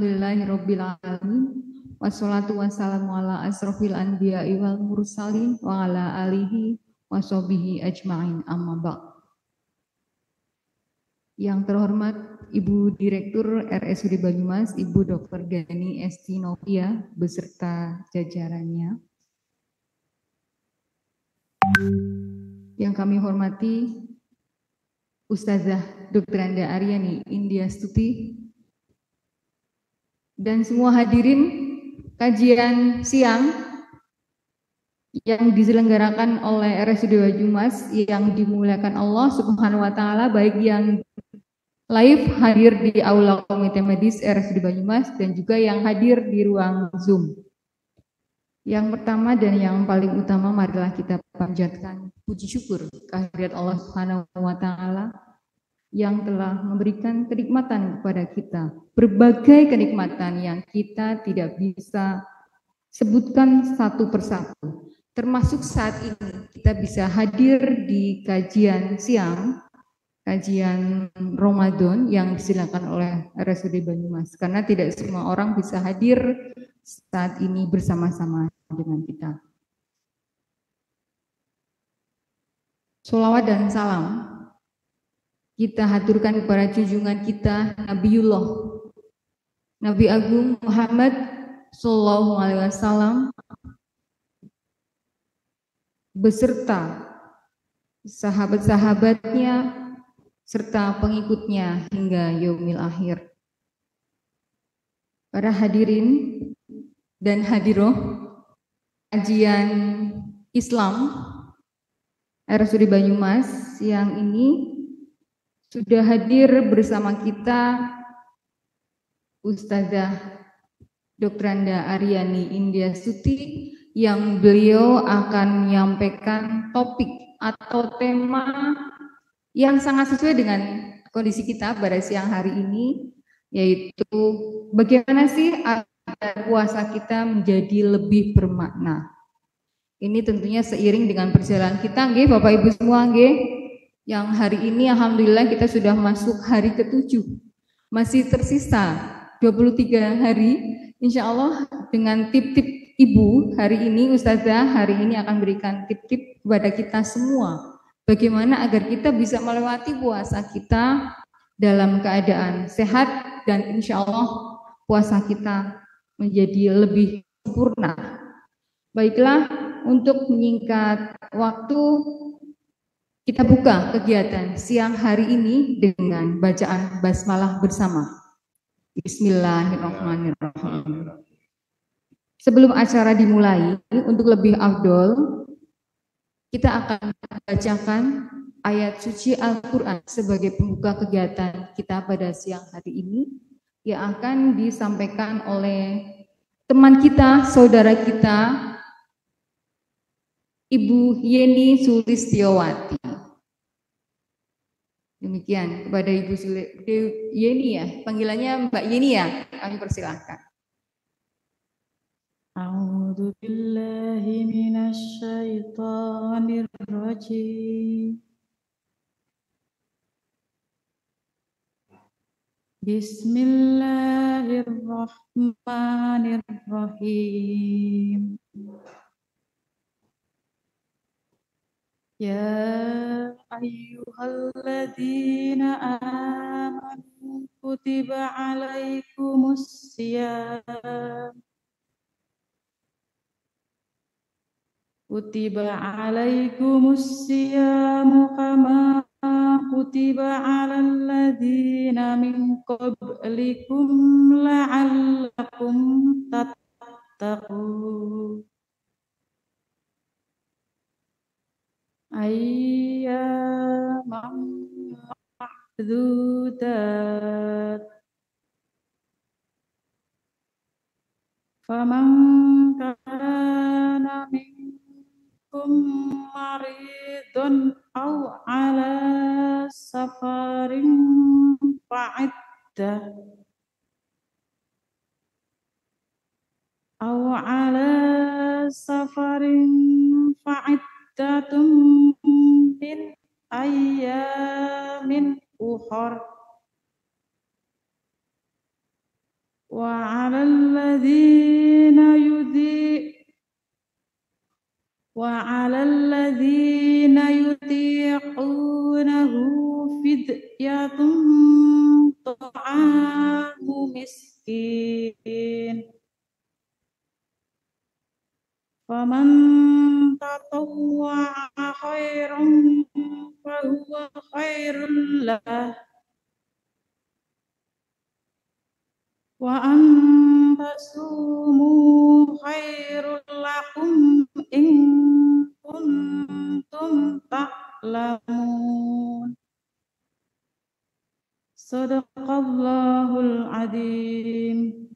Alhamdulillahirabbil alamin. Wassalatu wassalamu ala asrofil anbiya'i wal mursalin wa ala alihi wa sahbihi ajma'in, amma ba'd. Yang terhormat Ibu Direktur RSUD Banyumas, Ibu Dr. Gani Esti Novia beserta jajarannya. Yang kami hormati Ustazah Dr. Anda Aryani Indiastuti dan semua hadirin kajian siang yang diselenggarakan oleh RSUD Banyumas yang dimuliakan Allah Subhanahu wa taala, baik yang live hadir di Aula Komite Medis RSUD Banyumas dan juga yang hadir di ruang Zoom. Yang pertama dan yang paling utama, marilah kita panjatkan puji syukur kehadirat Allah Subhanahu wa taala yang telah memberikan kenikmatan kepada kita, berbagai kenikmatan yang kita tidak bisa sebutkan satu persatu, termasuk saat ini kita bisa hadir di kajian siang, kajian Ramadan yang disilakan oleh RSUD Banyumas, karena tidak semua orang bisa hadir saat ini bersama-sama dengan kita. Sholawat dan salam kita haturkan kepada junjungan kita Nabiullah Nabi Agung Muhammad Sallallahu Alaihi Wasallam beserta sahabat-sahabatnya serta pengikutnya hingga yaumil akhir. Para hadirin dan hadiroh kajian Islam RSUD Banyumas yang ini sudah hadir bersama kita Ustazah Dr. Anda Aryani Indiastuti yang beliau akan menyampaikan topik atau tema yang sangat sesuai dengan kondisi kita pada siang hari ini, yaitu bagaimana sih agar puasa kita menjadi lebih bermakna. Ini tentunya seiring dengan perjalanan kita, nggih Bapak Ibu semua, nggih. Yang hari ini alhamdulillah kita sudah masuk hari ke-7. Masih tersisa 23 hari. Insya Allah dengan tip-tip Ibu hari ini, Ustazah hari ini akan berikan tip-tip kepada kita semua. Bagaimana agar kita bisa melewati puasa kita dalam keadaan sehat dan insya Allah puasa kita menjadi lebih sempurna. Baiklah, untuk menyingkat waktu, kita buka kegiatan siang hari ini dengan bacaan basmalah bersama. Bismillahirrahmanirrahim. Sebelum acara dimulai, untuk lebih afdol, kita akan bacakan ayat suci Al-Quran sebagai pembuka kegiatan kita pada siang hari ini, yang akan disampaikan oleh teman kita, saudara kita, Ibu Yeni Sulistiowati. Demikian kepada Ibu Yeni ya, panggilannya Mbak Yeni ya, kami persilahkan. A'udzu billahi minasy syaithanir rajim. Bismillahirrahmanirrahim. Ya ayyuhalladzina amanu kutiba alaikumus syiyam kama kutiba alal ladzina min qablikum la'allakum tattaqun. Ayyaman ma'dudat. Faman kana minkum maridun aw ala safarin fa'iddah min ayyamin ukhar. وعلى الذين يطيقونه فدية طعام مسكين فمن تطوع خيرا فهو خير له وأن تصوموا خير لكم إن كنتم تعلمون صدق الله العظيم.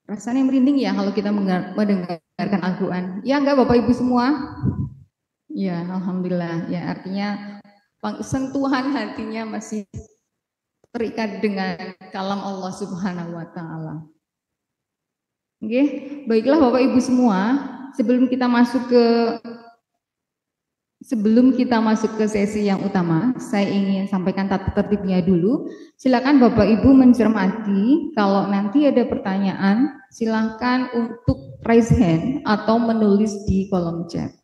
Rasanya merinding ya kalau kita mendengarkan Al-Quran. Ya enggak Bapak Ibu semua? Ya, Alhamdulillah. Ya, artinya sentuhan hatinya masih terikat dengan kalam Allah Subhanahu wa Ta'ala. Oke, baiklah Bapak Ibu semua, sebelum kita masuk ke sesi yang utama, saya ingin sampaikan tata tertibnya dulu. Silakan Bapak Ibu mencermati, kalau nanti ada pertanyaan, silakan untuk raise hand atau menulis di kolom chat.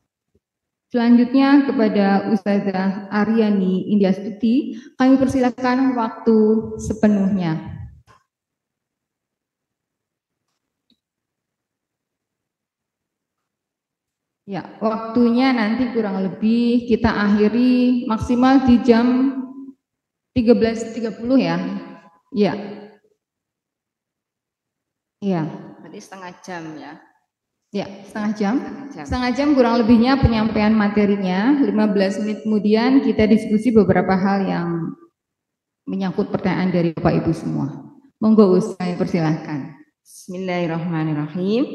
Selanjutnya kepada Ustazah Aryani Indiastuti, kami persilakan waktu sepenuhnya. Ya, waktunya nanti kurang lebih kita akhiri maksimal di jam 13.30 ya. Ya. Ya. Berarti setengah jam ya. Ya, setengah jam kurang lebihnya penyampaian materinya. 15 menit kemudian kita diskusi beberapa hal yang menyangkut pertanyaan dari Bapak Ibu semua. Monggo Ustaz, saya persilahkan. Bismillahirrahmanirrahim.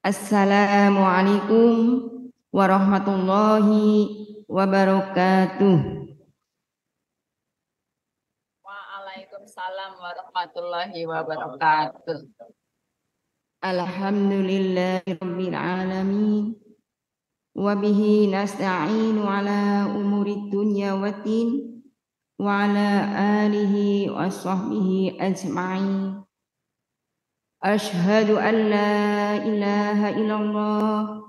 Assalamualaikum warahmatullahi wabarakatuh. Waalaikumsalam warahmatullahi wabarakatuh. Alhamdulillahirabbil alamin. Wa bihi nasta'inu ala umuri dunya waddin wa ala alihi wa sahbihi ajma'in. Ashhadu an la ilaha illallah,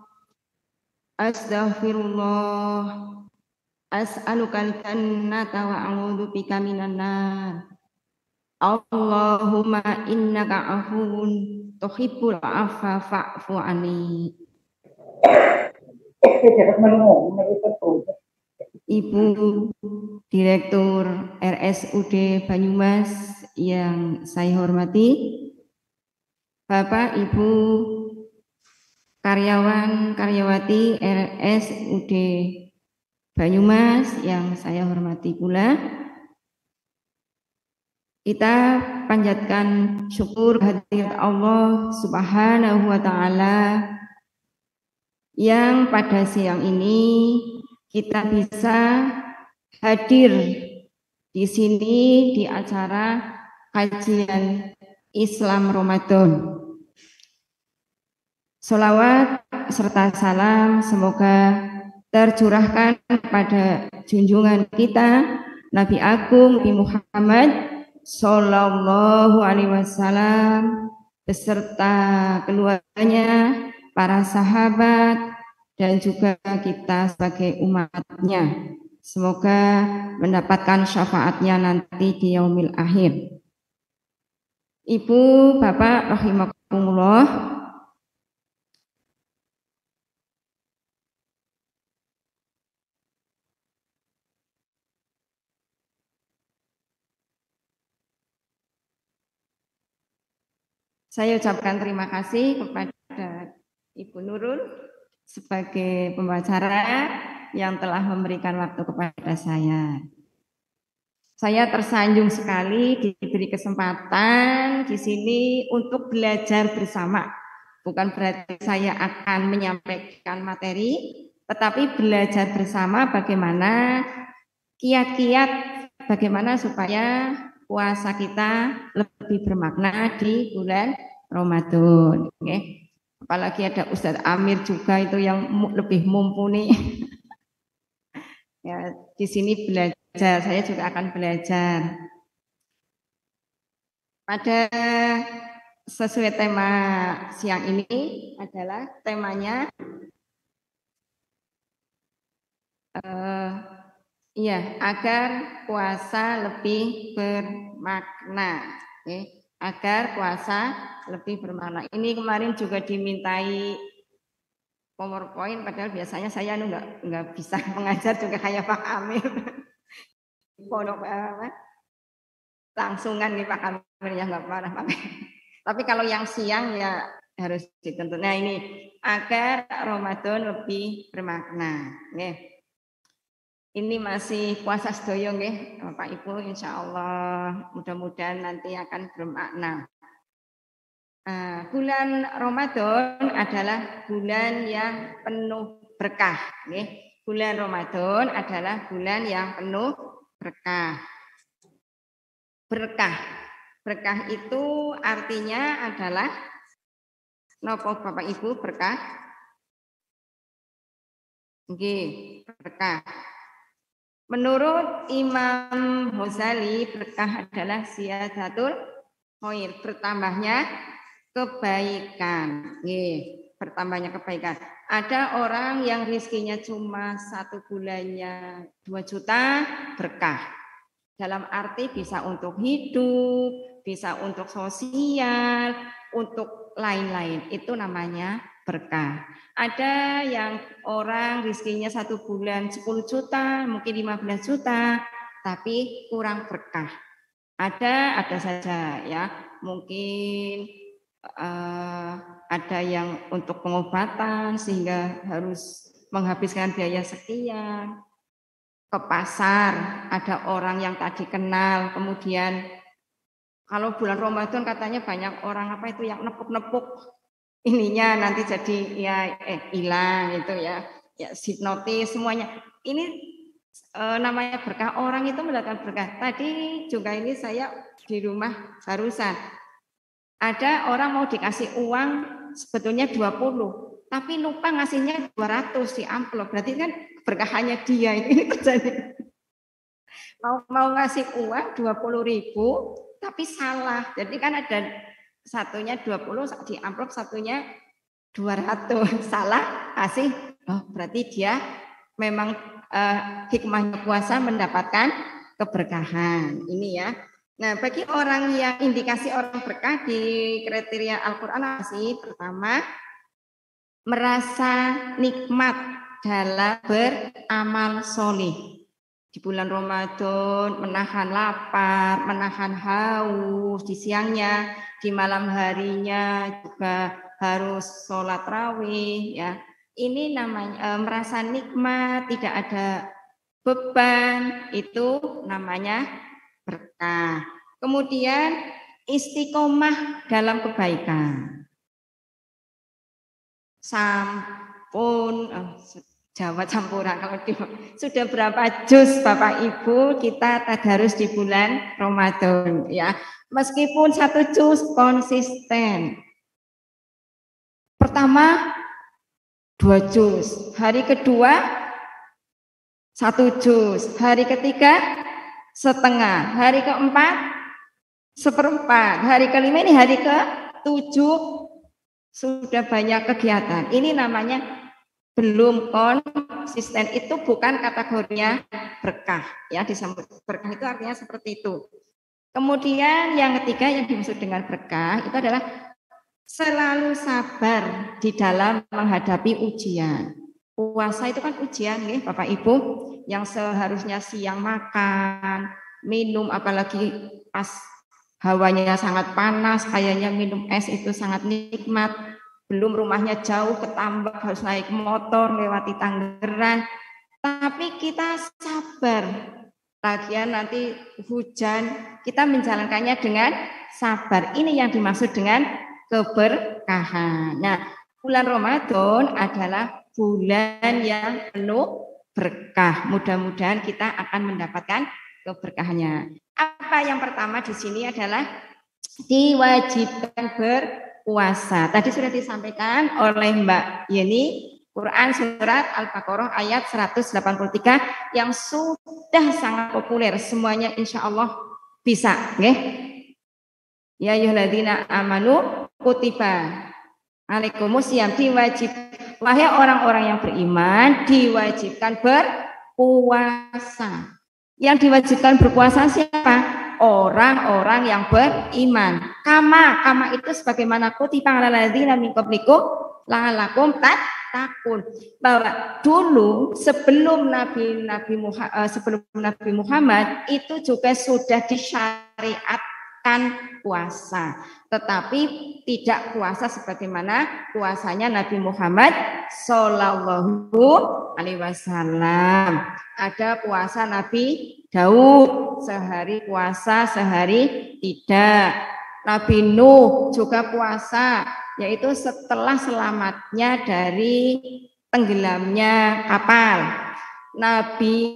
astaghfirullah, as'alukal jannata wa a'udzu bika minan nar. Allahumma innaka afuwun tuhibbul afwa fa'fu anni. Ibu Direktur RSUD Banyumas yang saya hormati, Bapak, Ibu, karyawan, karyawati RSUD Banyumas yang saya hormati pula, kita panjatkan syukur kehadirat Allah Subhanahu wa Ta'ala yang pada siang ini kita bisa hadir di sini di acara kajian Islam Ramadan. Sholawat serta salam semoga tercurahkan pada junjungan kita Nabi Agung Nabi Muhammad Sallallahu Alaihi Wasallam beserta keluarganya, para sahabat, dan juga kita sebagai umatnya. Semoga mendapatkan syafaatnya nanti di yaumil akhir. Ibu, Bapak, rahimakumullah. Saya ucapkan terima kasih kepada Ibu Nurul sebagai pembicara yang telah memberikan waktu kepada saya. Saya tersanjung sekali diberi kesempatan di sini untuk belajar bersama. Bukan berarti saya akan menyampaikan materi, tetapi belajar bersama bagaimana kiat-kiat bagaimana supaya puasa kita lebih bermakna di bulan Ramadan. Okay. Apalagi ada Ustadz Amir juga itu yang lebih mumpuni Ya, di sini belajar, saya juga akan belajar. Pada sesuai tema siang ini adalah temanya agar puasa lebih bermakna. Agar puasa lebih bermakna. Ini kemarin juga dimintai PowerPoint, padahal biasanya saya nggak bisa mengajar juga kayak Pak Amir. Pondok langsungan nih Pak Amir ya nggak marah Pak. Tapi kalau yang siang ya harus dituntut. Nah ini agar Ramadan lebih bermakna. Ini masih puasa sedoyo nggih Bapak Ibu, insya Allah mudah-mudahan nanti akan bermakna. Bulan Ramadan adalah bulan yang penuh berkah. Bulan Ramadan adalah bulan yang penuh berkah. Berkah itu artinya adalah nopo Bapak Ibu berkah? Berkah. Menurut Imam Ghazali berkah adalah ziyadatul khair, bertambahnya kebaikan. Bertambahnya kebaikan. Ada orang yang rizkinya cuma 1 bulannya 2 juta, berkah. Dalam arti bisa untuk hidup, bisa untuk sosial, untuk lain-lain. Itu namanya berkah. Ada yang orang rizkinya 1 bulan 10 juta, mungkin 15 juta, tapi kurang berkah. Ada saja ya, mungkin ada yang untuk pengobatan sehingga harus menghabiskan biaya sekian. Ke pasar, ada orang yang tadi kenal, kemudian kalau bulan Ramadan katanya banyak orang yang nepuk-nepuk ininya nanti jadi ya hilang itu ya hipnotis semuanya. Ini namanya berkah, orang itu mendapatkan berkah. Tadi juga ini saya di rumah barusan ada orang mau dikasih uang sebetulnya 20, tapi lupa ngasihnya 200 di amplop. Berarti kan berkahannya dia ini terjadi. Mau ngasih uang 20.000 tapi salah. Jadi kan ada satunya 20 di amplop, satunya 200. Salah kasih. Oh, berarti dia memang hikmahnya puasa mendapatkan keberkahan. Ini ya. Nah, bagi orang yang indikasi orang berkah di kriteria Al-Qur'an sih, pertama merasa nikmat dalam beramal solih. Di bulan Ramadan menahan lapar, menahan haus di siangnya, di malam harinya juga harus sholat rawih ya. Ini namanya merasa nikmat, tidak ada beban, itu namanya berkah. Kemudian istiqomah dalam kebaikan. Sampun Jawa campuran kalau sudah berapa juz Bapak Ibu kita tadarus di bulan Ramadan ya. Meskipun 1 juz konsisten. Pertama 2 juz, hari kedua 1 juz, hari ketiga setengah, hari keempat 1/4, hari kelima ini hari ke-7 sudah banyak kegiatan. Ini namanya belum konsisten, itu bukan kategorinya berkah ya. Disebut berkah itu artinya seperti itu. Kemudian yang ketiga yang dimaksud dengan berkah itu adalah selalu sabar di dalam menghadapi ujian. Puasa itu kan ujian nih Bapak Ibu, yang seharusnya siang makan, minum, apalagi pas hawanya sangat panas, kayaknya minum es itu sangat nikmat. Belum rumahnya jauh ke Tambak, harus naik motor lewati Tangerang. Tapi kita sabar. Lagian nanti hujan, kita menjalankannya dengan sabar. Ini yang dimaksud dengan keberkahan. Nah, bulan Ramadan adalah bulan yang penuh berkah. Mudah-mudahan kita akan mendapatkan keberkahannya. Apa yang pertama di sini adalah diwajibkan berpuasa. Tadi sudah disampaikan oleh Mbak Yeni Quran surat Al-Baqarah ayat 183 yang sudah sangat populer, semuanya insya Allah bisa. Ya ayyuhalladzina amanu kutiba alaikumusiyam, diwajib, wahai orang-orang yang beriman, diwajibkan berpuasa. Yang diwajibkan berpuasa siapa? Orang-orang yang beriman. Kama itu sebagaimana kutiba alal ladzina min qablikum la'allakum tattaqun. Bahwa dulu sebelum Nabi Muhammad itu juga sudah disyariatkan puasa, tetapi tidak puasa sebagaimana puasanya Nabi Muhammad Sallallahu Alaihi Wasallam. Ada puasa Nabi Daud, sehari puasa, sehari tidak. Nabi Nuh juga puasa, yaitu setelah selamatnya dari tenggelamnya kapal. Nabi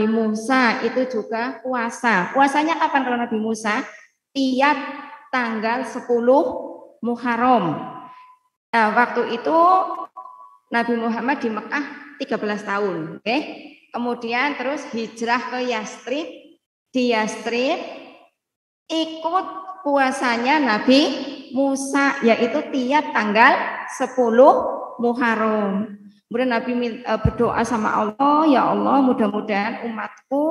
Musa itu juga puasa. Puasanya kapan kalau Nabi Musa? Tiap tanggal 10 Muharram. Nah, waktu itu Nabi Muhammad di Mekah 13 tahun. Kemudian terus hijrah ke Yastrib. Di Yastrib ikut puasanya Nabi Musa, yaitu tiap tanggal 10 Muharram. Kemudian Nabi berdoa sama Allah, ya Allah mudah-mudahan umatku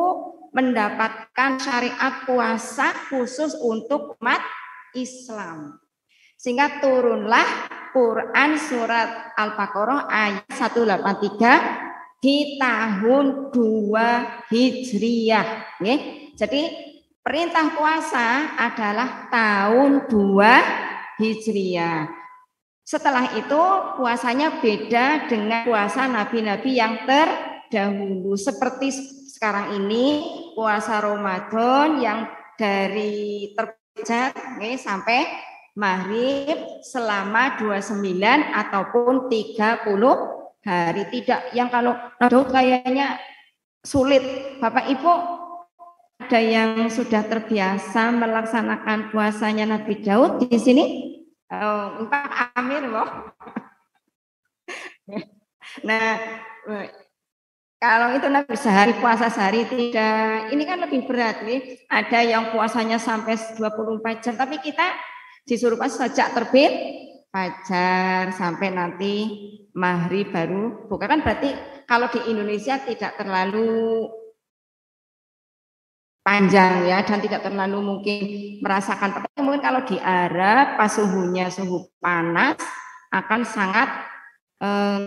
mendapatkan syariat puasa khusus untuk umat Islam. Sehingga turunlah Quran surat Al-Baqarah ayat 183 di tahun 2 Hijriah. Jadi perintah puasa adalah tahun 2 Hijriah. Setelah itu puasanya beda dengan puasa nabi-nabi yang terdahulu. Seperti sekarang ini puasa Ramadan yang dari terbit sampai maghrib selama 29 ataupun 30 hari. Tidak yang kalau Daud kayaknya sulit. Bapak Ibu ada yang sudah terbiasa melaksanakan puasanya Nabi Daud di sini? Pak Amir loh. Nah, kalau itu Nabi sehari puasa sehari tidak, ini kan lebih berat nih. Ada yang puasanya sampai 24 jam, tapi kita disuruh puasa sejak terbit fajar sampai nanti maghrib baru buka. Kan berarti kalau di Indonesia tidak terlalu panjang ya, dan tidak terlalu mungkin merasakan. Tapi mungkin kalau di Arab pas suhunya suhu panas akan sangat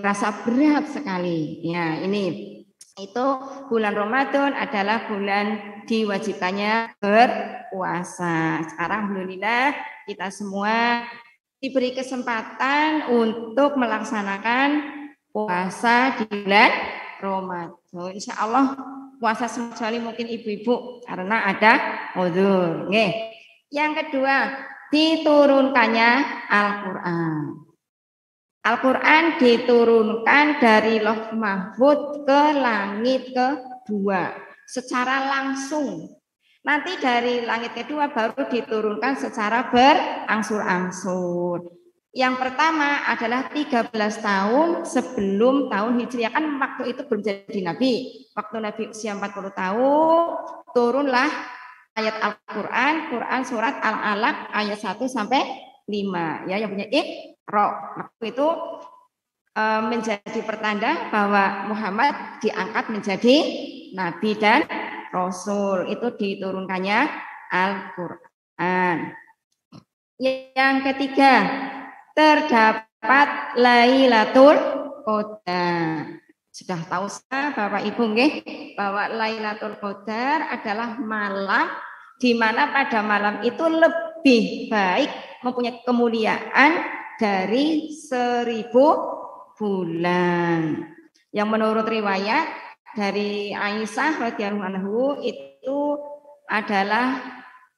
rasa berat sekali. Ya, ini itu bulan Ramadan adalah bulan diwajibkannya berpuasa. Sekarang alhamdulillah kita semua diberi kesempatan untuk melaksanakan puasa di bulan Ramadan. Insya Allah puasa kecuali mungkin ibu-ibu karena ada uzur. Yang kedua, diturunkannya Al-Qur'an. Al-Qur'an diturunkan dari Lauh Mahfuz ke langit kedua secara langsung. Nanti dari langit kedua baru diturunkan secara berangsur-angsur. Yang pertama adalah 13 tahun sebelum tahun Hijriah. Kan waktu itu belum jadi Nabi. Waktu Nabi usia 40 tahun, turunlah ayat Al-Quran, Quran surat Al-Alaq ayat 1 sampai 5. Ya, yang punya Iqra. Waktu itu menjadi pertanda bahwa Muhammad diangkat menjadi Nabi dan Rasul. Itu diturunkannya Al-Quran. Yang ketiga, terdapat Lailatul Qadar. Sudah tahu Bapak Ibu bahwa Lailatul Qadar adalah malam di mana pada malam itu lebih baik, mempunyai kemuliaan dari 1000 bulan. Yang menurut riwayat dari Aisyah radhiyallahu anhu itu adalah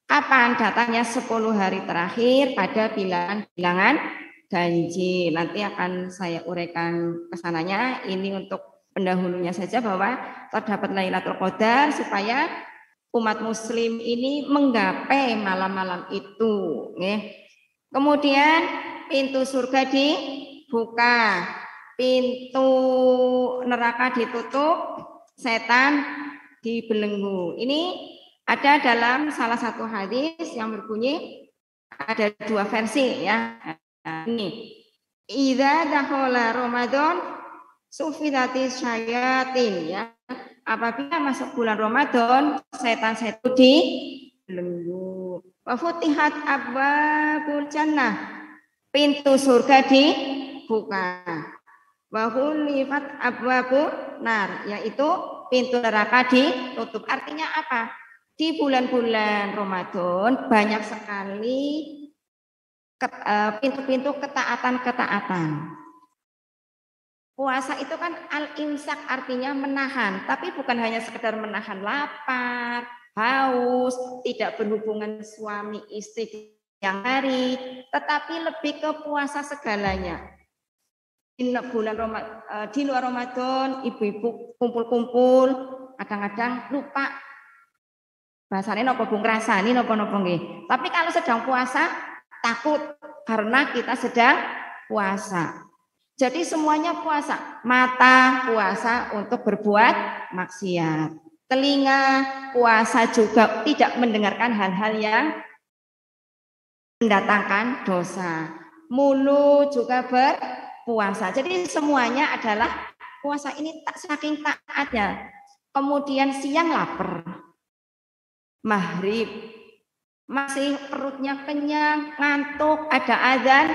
kapan datangnya 10 hari terakhir pada bilangan ganjil. Nanti akan saya uraikan kesananya. Ini untuk pendahulunya saja bahwa terdapat Lailatul Qadar supaya umat muslim ini menggapai malam-malam itu. Kemudian pintu surga dibuka. pintu neraka ditutup, setan dibelenggu. Ini ada dalam salah satu hadis yang berbunyi, ada dua versi ya. Ini idza dakhala Ramadan sufidatis syayatin ya. Apabila masuk bulan Ramadan, setan-setan dibelenggu. Wa futihat abwabul jannah. Pintu surga dibuka. Wa hulifat abwabun nar, yaitu pintu neraka ditutup. Artinya apa? Di bulan-bulan Ramadan banyak sekali pintu-pintu ketaatan-ketaatan. Puasa itu kan al-imsak, artinya menahan, tapi bukan hanya sekedar menahan lapar, haus, tidak berhubungan suami istri yang hari, tetapi lebih ke puasa segalanya. Di luar Ramadan, ibu-ibu kumpul-kumpul, kadang-kadang lupa bahasanya nopo bung rasani nopo-nopo nggih. Tapi kalau sedang puasa takut karena kita sedang puasa. Jadi semuanya puasa. Mata puasa untuk berbuat maksiat. Telinga puasa juga tidak mendengarkan hal-hal yang mendatangkan dosa. Mulut juga berpuasa. Jadi semuanya adalah puasa ini saking taatnya. Kemudian siang lapar. Maghrib masih perutnya kenyang, ngantuk, ada azan,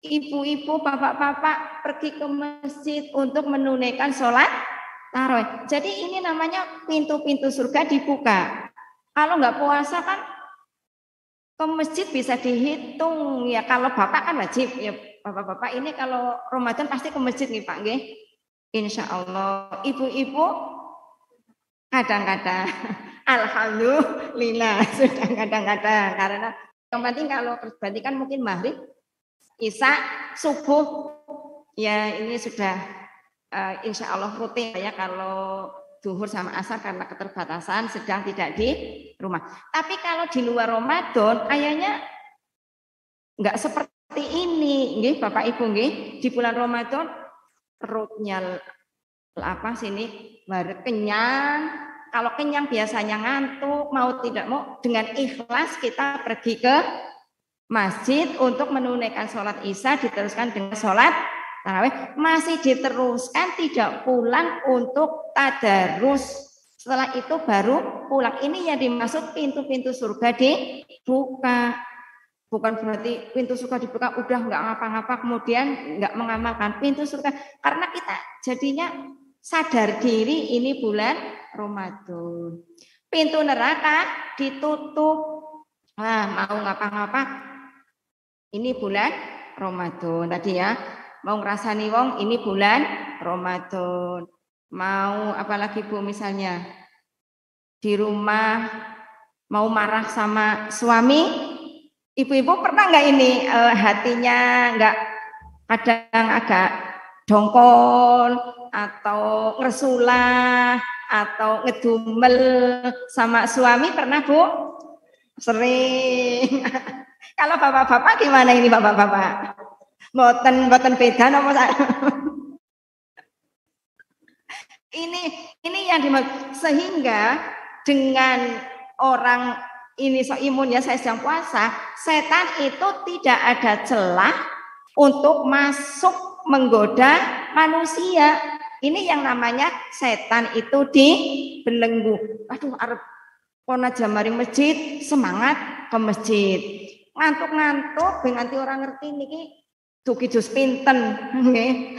ibu-ibu, bapak-bapak pergi ke masjid untuk menunaikan sholat tarawih. Jadi ini namanya pintu-pintu surga dibuka. Kalau nggak puasa kan ke masjid bisa dihitung ya. Kalau bapak kan wajib ya, bapak-bapak ini kalau Ramadan pasti ke masjid nih Pak nggih. Insya Allah. Ibu-ibu kadang-kadang alhamdulillah sudah kadang-kadang, karena yang penting kalau berarti kan mungkin maghrib, isya, subuh ya ini sudah insya Allah rutin ya. Kalau zuhur sama asar karena keterbatasan sedang tidak di rumah. Tapi kalau di luar Ramadan kayaknya nggak seperti ini nggih Bapak Ibu nggih. Di bulan Ramadan perutnya apa sini baru kenyang. Kalau kenyang biasanya ngantuk, mau tidak mau dengan ikhlas kita pergi ke masjid untuk menunaikan sholat isya, diteruskan dengan sholat tarawih, masih diteruskan, tidak pulang untuk tadarus. Setelah itu baru pulang. Ini yang dimaksud pintu-pintu surga dibuka. Bukan berarti pintu surga dibuka udah nggak ngapa-ngapa kemudian nggak mengamalkan pintu surga, karena kita jadinya sadar diri ini bulan Ramadan. Pintu neraka ditutup. Nah, mau ngapa-ngapa ini bulan Ramadan tadi ya. Mau ngrasani wong ini bulan Ramadan. Mau apalagi Bu misalnya di rumah mau marah sama suami, ibu-ibu pernah nggak ini hatinya nggak kadang agak dongkol atau ngesulah atau ngedumel sama suami, pernah Bu? Sering. Kalau bapak-bapak gimana ini bapak-bapak? Mboten beda nomor ini yang dimaksud. Sehingga dengan orang ini so imun ya, saya sedang puasa, setan itu tidak ada celah untuk masuk menggoda manusia. Ini yang namanya setan itu dibelenggu. Aduh, arep pona jamaring masjid, semangat ke masjid. Ngantuk-ngantuk, nganti orang ngerti niki dugi jus pinten nggih.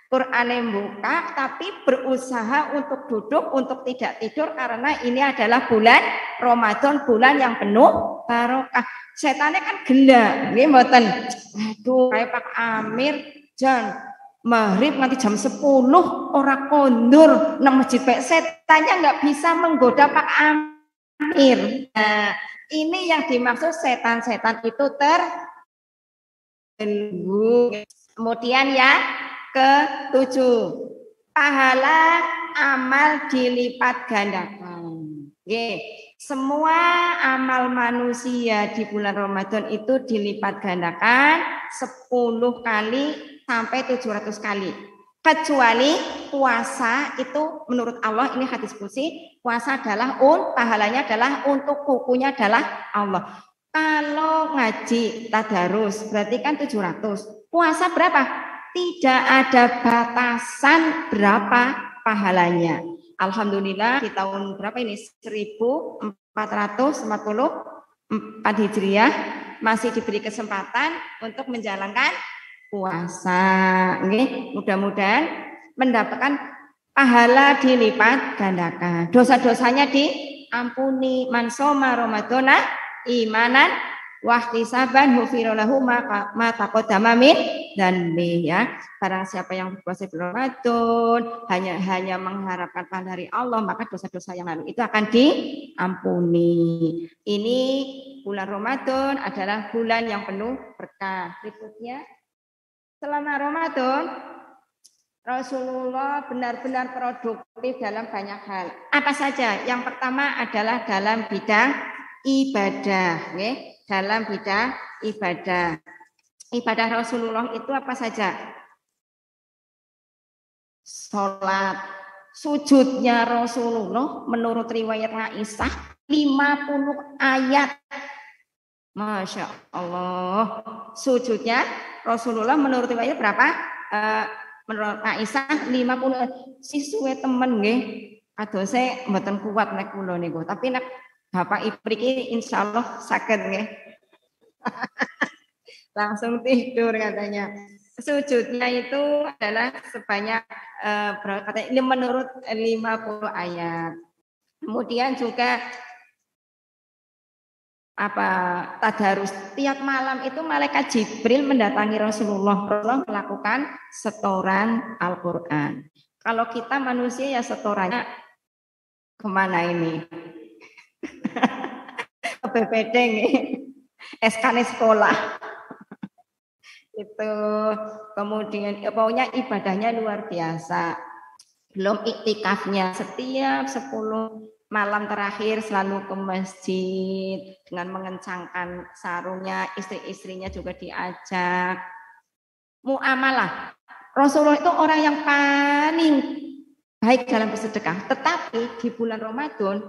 Qur'ane buka tapi berusaha untuk duduk, untuk tidak tidur karena ini adalah bulan Ramadan, bulan yang penuh barokah. Setannya kan gila, nggih mboten. Aduh, kayak Pak Amir jan maghrib nanti jam 10 orang kondur nang masjid pek, setannya nggak bisa menggoda Pak Amir. Nah, ini yang dimaksud setan-setan itu terbelenggu. Kemudian ya ke-7, pahala amal dilipat gandakan. Semua amal manusia di bulan Ramadan itu dilipat gandakan 10 kali sampai 700 kali. Kecuali puasa itu menurut Allah, ini hadis qudsi, puasa adalah pahalanya adalah untuk kukunya adalah Allah. Kalau ngaji tadarus berarti kan 700. Puasa berapa? Tidak ada batasan berapa pahalanya. Alhamdulillah di tahun berapa ini? 1444 Hijriah masih diberi kesempatan untuk menjalankan puasa. Oke, mudah-mudahan mendapatkan pahala dilipat gandakan. Dosa-dosanya diampuni. Man shoma Ramadhana imanan wahtisaban ghufira lahu ma taqaddama min dzanbi, ya. Barang siapa yang berpuasa bulan Ramadan hanya mengharapkan pahala dari Allah, maka dosa-dosa yang lalu itu akan diampuni. Ini bulan Ramadan adalah bulan yang penuh berkah. Berikutnya, selama Ramadan Rasulullah benar-benar produktif dalam banyak hal. Apa saja? Yang pertama adalah dalam bidang ibadah, okay? Dalam bidang ibadah. Ibadah Rasulullah itu apa saja? Sholat. Sujudnya Rasulullah menurut riwayat Aisyah 50 ayat. Masya Allah. Sujudnya Rasulullah menurut riwayat berapa? Menurut Aisyah 50. Sisuwe temen nggih. Adose mboten kuat nek kula niku. Tapi nek Bapak Ibu ini insyaallah sakit nggih. Langsung tidur katanya. Sujudnya itu adalah sebanyak katanya ini menurut 50 ayat. Kemudian juga tadarus tiap malam itu malaikat Jibril mendatangi Rasulullah melakukan setoran Al-Qur'an. Kalau kita manusia ya setorannya kemana ini? Ke BPD nih. SK sekolah. Itu kemudian pokoknya ibadahnya luar biasa. Belum iktikafnya setiap 10 malam terakhir selalu ke masjid dengan mengencangkan sarungnya, istri-istrinya juga diajak. Muamalah. Rasulullah itu orang yang paling baik dalam bersedekah, tetapi di bulan Ramadan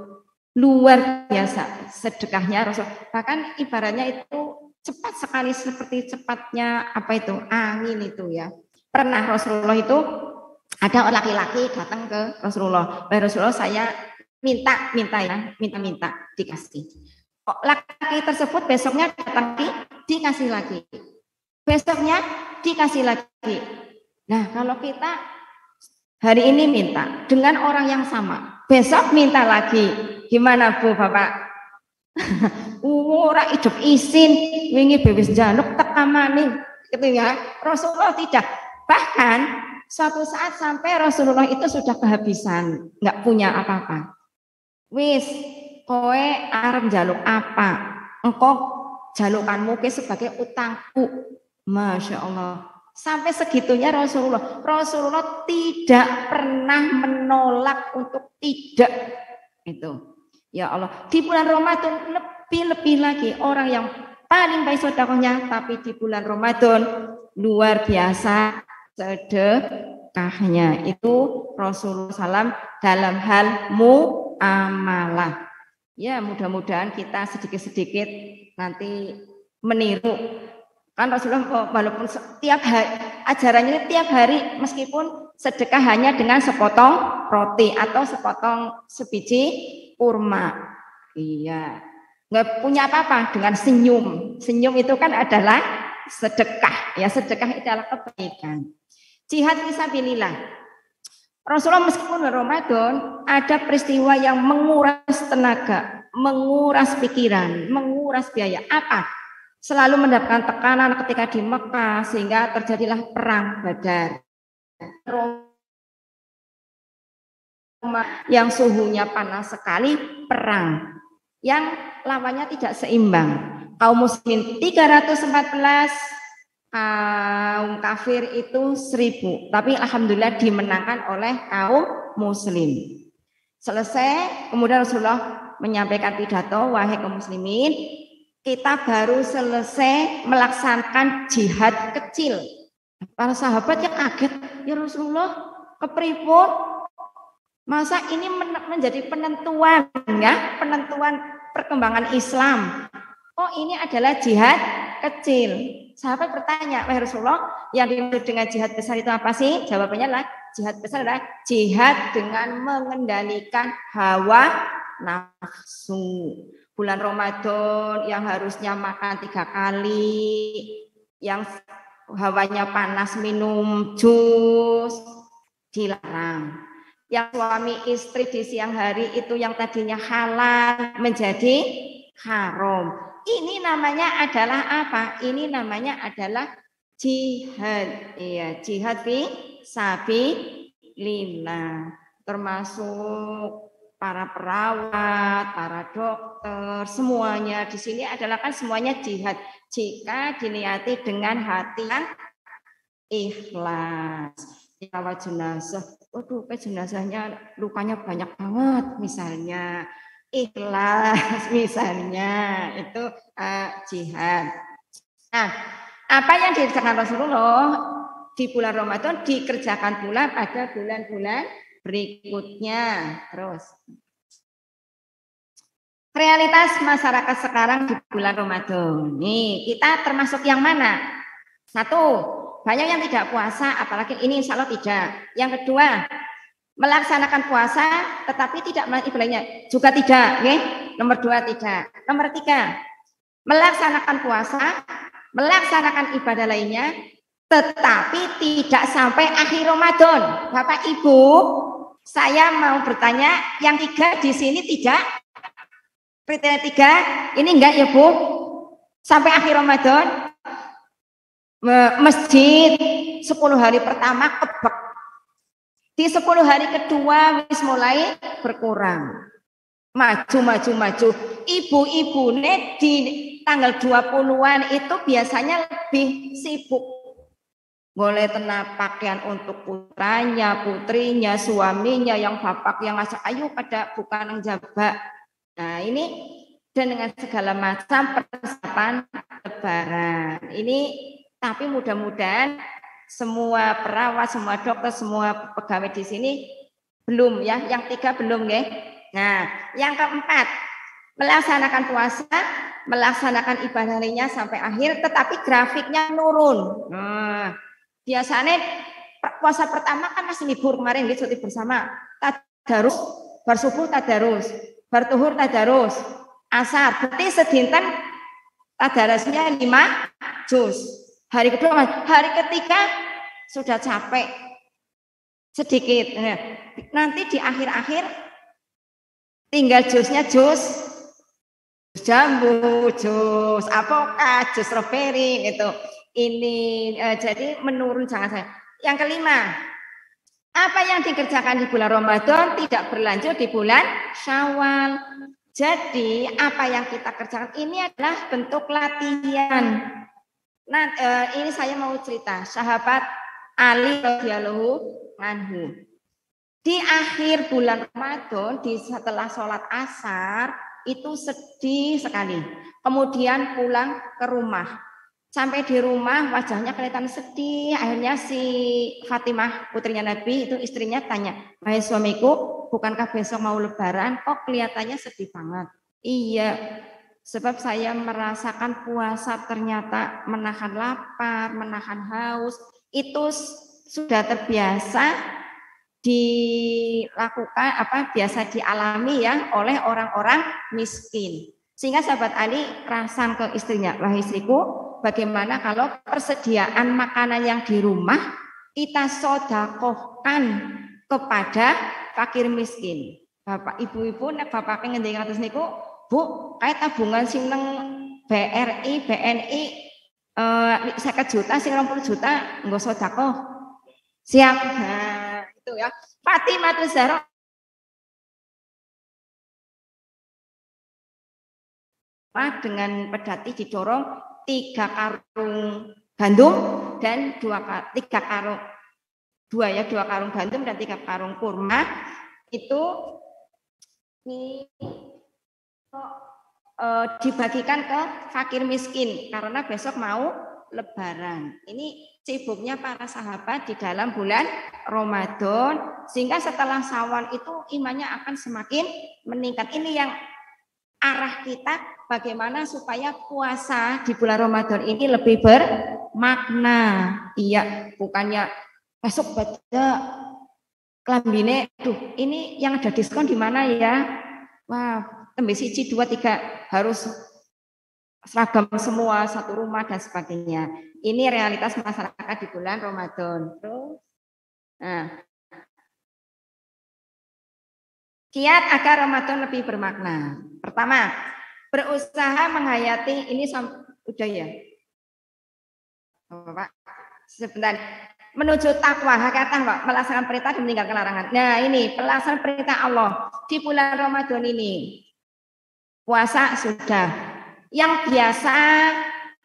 luar biasa sedekahnya Rasul. Bahkan ibaratnya itu cepat sekali seperti cepatnya angin itu ya. Pernah Rasulullah itu ada laki-laki datang ke Rasulullah. Rasulullah saya minta dikasih. Laki tersebut besoknya datang dikasih lagi. Besoknya dikasih lagi. Nah, kalau kita hari ini minta dengan orang yang sama, besok minta lagi. Gimana Bu Bapak? Ora hidup isin, wingi bebas januk tekamane gitu ya. Rasulullah tidak. Bahkan suatu saat sampai Rasulullah itu sudah kehabisan, enggak punya apa-apa. Wis, kowe arep jaluk apa? Engkau jalukanmu ke sebagai utangku. Masya Allah. Sampai segitunya Rasulullah tidak pernah menolak untuk tidak itu. Ya Allah, di bulan Ramadan lebih lagi orang yang paling baik sedekahnya, tapi di bulan Ramadan luar biasa sedekahnya. Itu Rasulullah SAW dalam hal muamalah. Ya, mudah-mudahan kita sedikit-sedikit nanti meniru. Kan Rasulullah walaupun setiap hari ajarannya tiap hari, meskipun sedekah hanya dengan sepotong roti atau sepotong sebiji kurma. Iya. Nggak punya apa-apa dengan senyum. Senyum itu kan adalah sedekah. Ya, sedekah itu adalah kebaikan. Jihad fisabilillah. Rasulullah meskipun Ramadan ada peristiwa yang menguras tenaga, menguras pikiran, menguras biaya. Apa? Selalu mendapatkan tekanan ketika di Mekah sehingga terjadilah perang Badar. Yang suhunya panas sekali, perang yang lawannya tidak seimbang. Kaum muslimin 314, kaum kafir itu 1000. Tapi alhamdulillah dimenangkan oleh kaum muslim. Selesai, kemudian Rasulullah menyampaikan pidato, wahai kaum muslimin, kita baru selesai melaksanakan jihad kecil. Para sahabat yang kaget, ya Rasulullah, kepripun? Masa ini menjadi penentuan ya, penentuan perkembangan Islam. Oh, ini adalah jihad kecil. Sahabat bertanya, wahai Rasulullah, yang dimaksud dengan jihad besar itu apa sih? Jawabannya adalah jihad besar adalah jihad dengan mengendalikan hawa nafsu. Bulan Ramadan yang harusnya makan 3 kali, yang hawanya panas minum jus, dilarang. Yang suami istri di siang hari itu yang tadinya halal menjadi haram. Ini namanya adalah apa? Ini namanya adalah jihad. Iya, jihad fi sabilillah. Termasuk para perawat, para dokter, semuanya di sini adalah kan semuanya jihad. Jika diniati dengan hati yang ikhlas. Rawat jenazah, waduh, jenazahnya lukanya banyak banget, misalnya ikhlas, misalnya itu jihad. Nah, apa yang dikerjakan Rasulullah di bulan Ramadan dikerjakan pula pada bulan-bulan berikutnya. Terus, realitas masyarakat sekarang di bulan Ramadan. Nih, kita termasuk yang mana? Satu, banyak yang tidak puasa, apalagi ini insya Allah tidak. Yang kedua, melaksanakan puasa tetapi tidak ibadahnya juga tidak. Okay? Nomor 2 tidak. Nomor 3, melaksanakan puasa, melaksanakan ibadah lainnya tetapi tidak sampai akhir Ramadan. Bapak Ibu, saya mau bertanya, yang 3 di sini tidak? Kriteria 3 ini enggak ya Bu? Sampai akhir Ramadan? Masjid 10 hari pertama kebek. Di 10 hari kedua wis mulai berkurang. Maju. Ibu-ibu di tanggal 20-an itu biasanya lebih sibuk. Boleh tenang pakaian untuk putranya, putrinya, suaminya, yang bapak yang ngajak ayo pada bukan yang jabak. Nah, ini dan dengan segala macam persiapan lebaran. Ini tapi mudah-mudahan semua perawat, semua dokter, semua pegawai di sini belum ya, yang 3 belum ya. Nah, yang keempat, melaksanakan puasa, melaksanakan ibadah lainnya sampai akhir, tetapi grafiknya nurun. Nah, biasanya puasa pertama kan masih libur kemarin, gitu, cuti bersama. Tadarus, bar subuh tadarus, bar tuhur tadarus, asar. Berarti sedinten tadarusnya 5 juz. Hari kedua, hari ketiga sudah capek sedikit. Nanti di akhir-akhir tinggal jusnya jus jambu, jus apokat, jus strawberry gitu. Ini jadi menurun jangan saya. Yang kelima, apa yang dikerjakan di bulan Ramadan tidak berlanjut di bulan Syawal. Jadi apa yang kita kerjakan ini adalah bentuk latihan. Nah, ini saya mau cerita sahabat Ali radhiyallahu anhu. Di akhir bulan Ramadan, setelah sholat asar itu sedih sekali. Kemudian pulang ke rumah. Sampai di rumah wajahnya kelihatan sedih. Akhirnya si Fatimah putrinya Nabi itu istrinya tanya, "Wahai suamiku, bukankah besok mau lebaran? Kok kelihatannya sedih banget?" Iya. Sebab saya merasakan puasa ternyata menahan lapar, menahan haus, itu sudah terbiasa dilakukan biasa dialami ya oleh orang-orang miskin. Sehingga sahabat Ali rasan ke istrinya, "Wahai istriku, bagaimana kalau persediaan makanan yang di rumah kita sedekahkan kepada fakir miskin?" Bapak ibu-ibu nek bapak ngendika ngatos niku, "Bu, kayak tabungan sing nang BRI, BNI 50 juta, sing 20 juta nggo sedekah." Siap. Nah, itu ya. Fatimah Zahra dengan pedati didorong 3 karung gandum dan 2 karung gandum dan 3 karung kurma itu dibagikan ke fakir miskin karena besok mau Lebaran. Ini sibuknya para sahabat di dalam bulan Ramadan, sehingga setelah Syawal itu imannya akan semakin meningkat. Ini yang arah kita bagaimana supaya puasa di bulan Ramadan ini lebih bermakna. Iya, bukannya besok baca klambine, ini yang ada diskon di mana ya? Wah, tembe 1, 2, 3 harus seragam semua, satu rumah dan sebagainya. Ini realitas masyarakat di bulan Ramadan. Terus, nah, kiat agar Ramadan lebih bermakna. Pertama, berusaha menghayati ini udah ya. Bapak, sebentar. Menuju takwa, hakikatan Pak, melaksanakan perintah dan meninggalkan larangan. Nah, ini pelaksanaan perintah Allah di bulan Ramadan ini. Puasa sudah. Yang biasa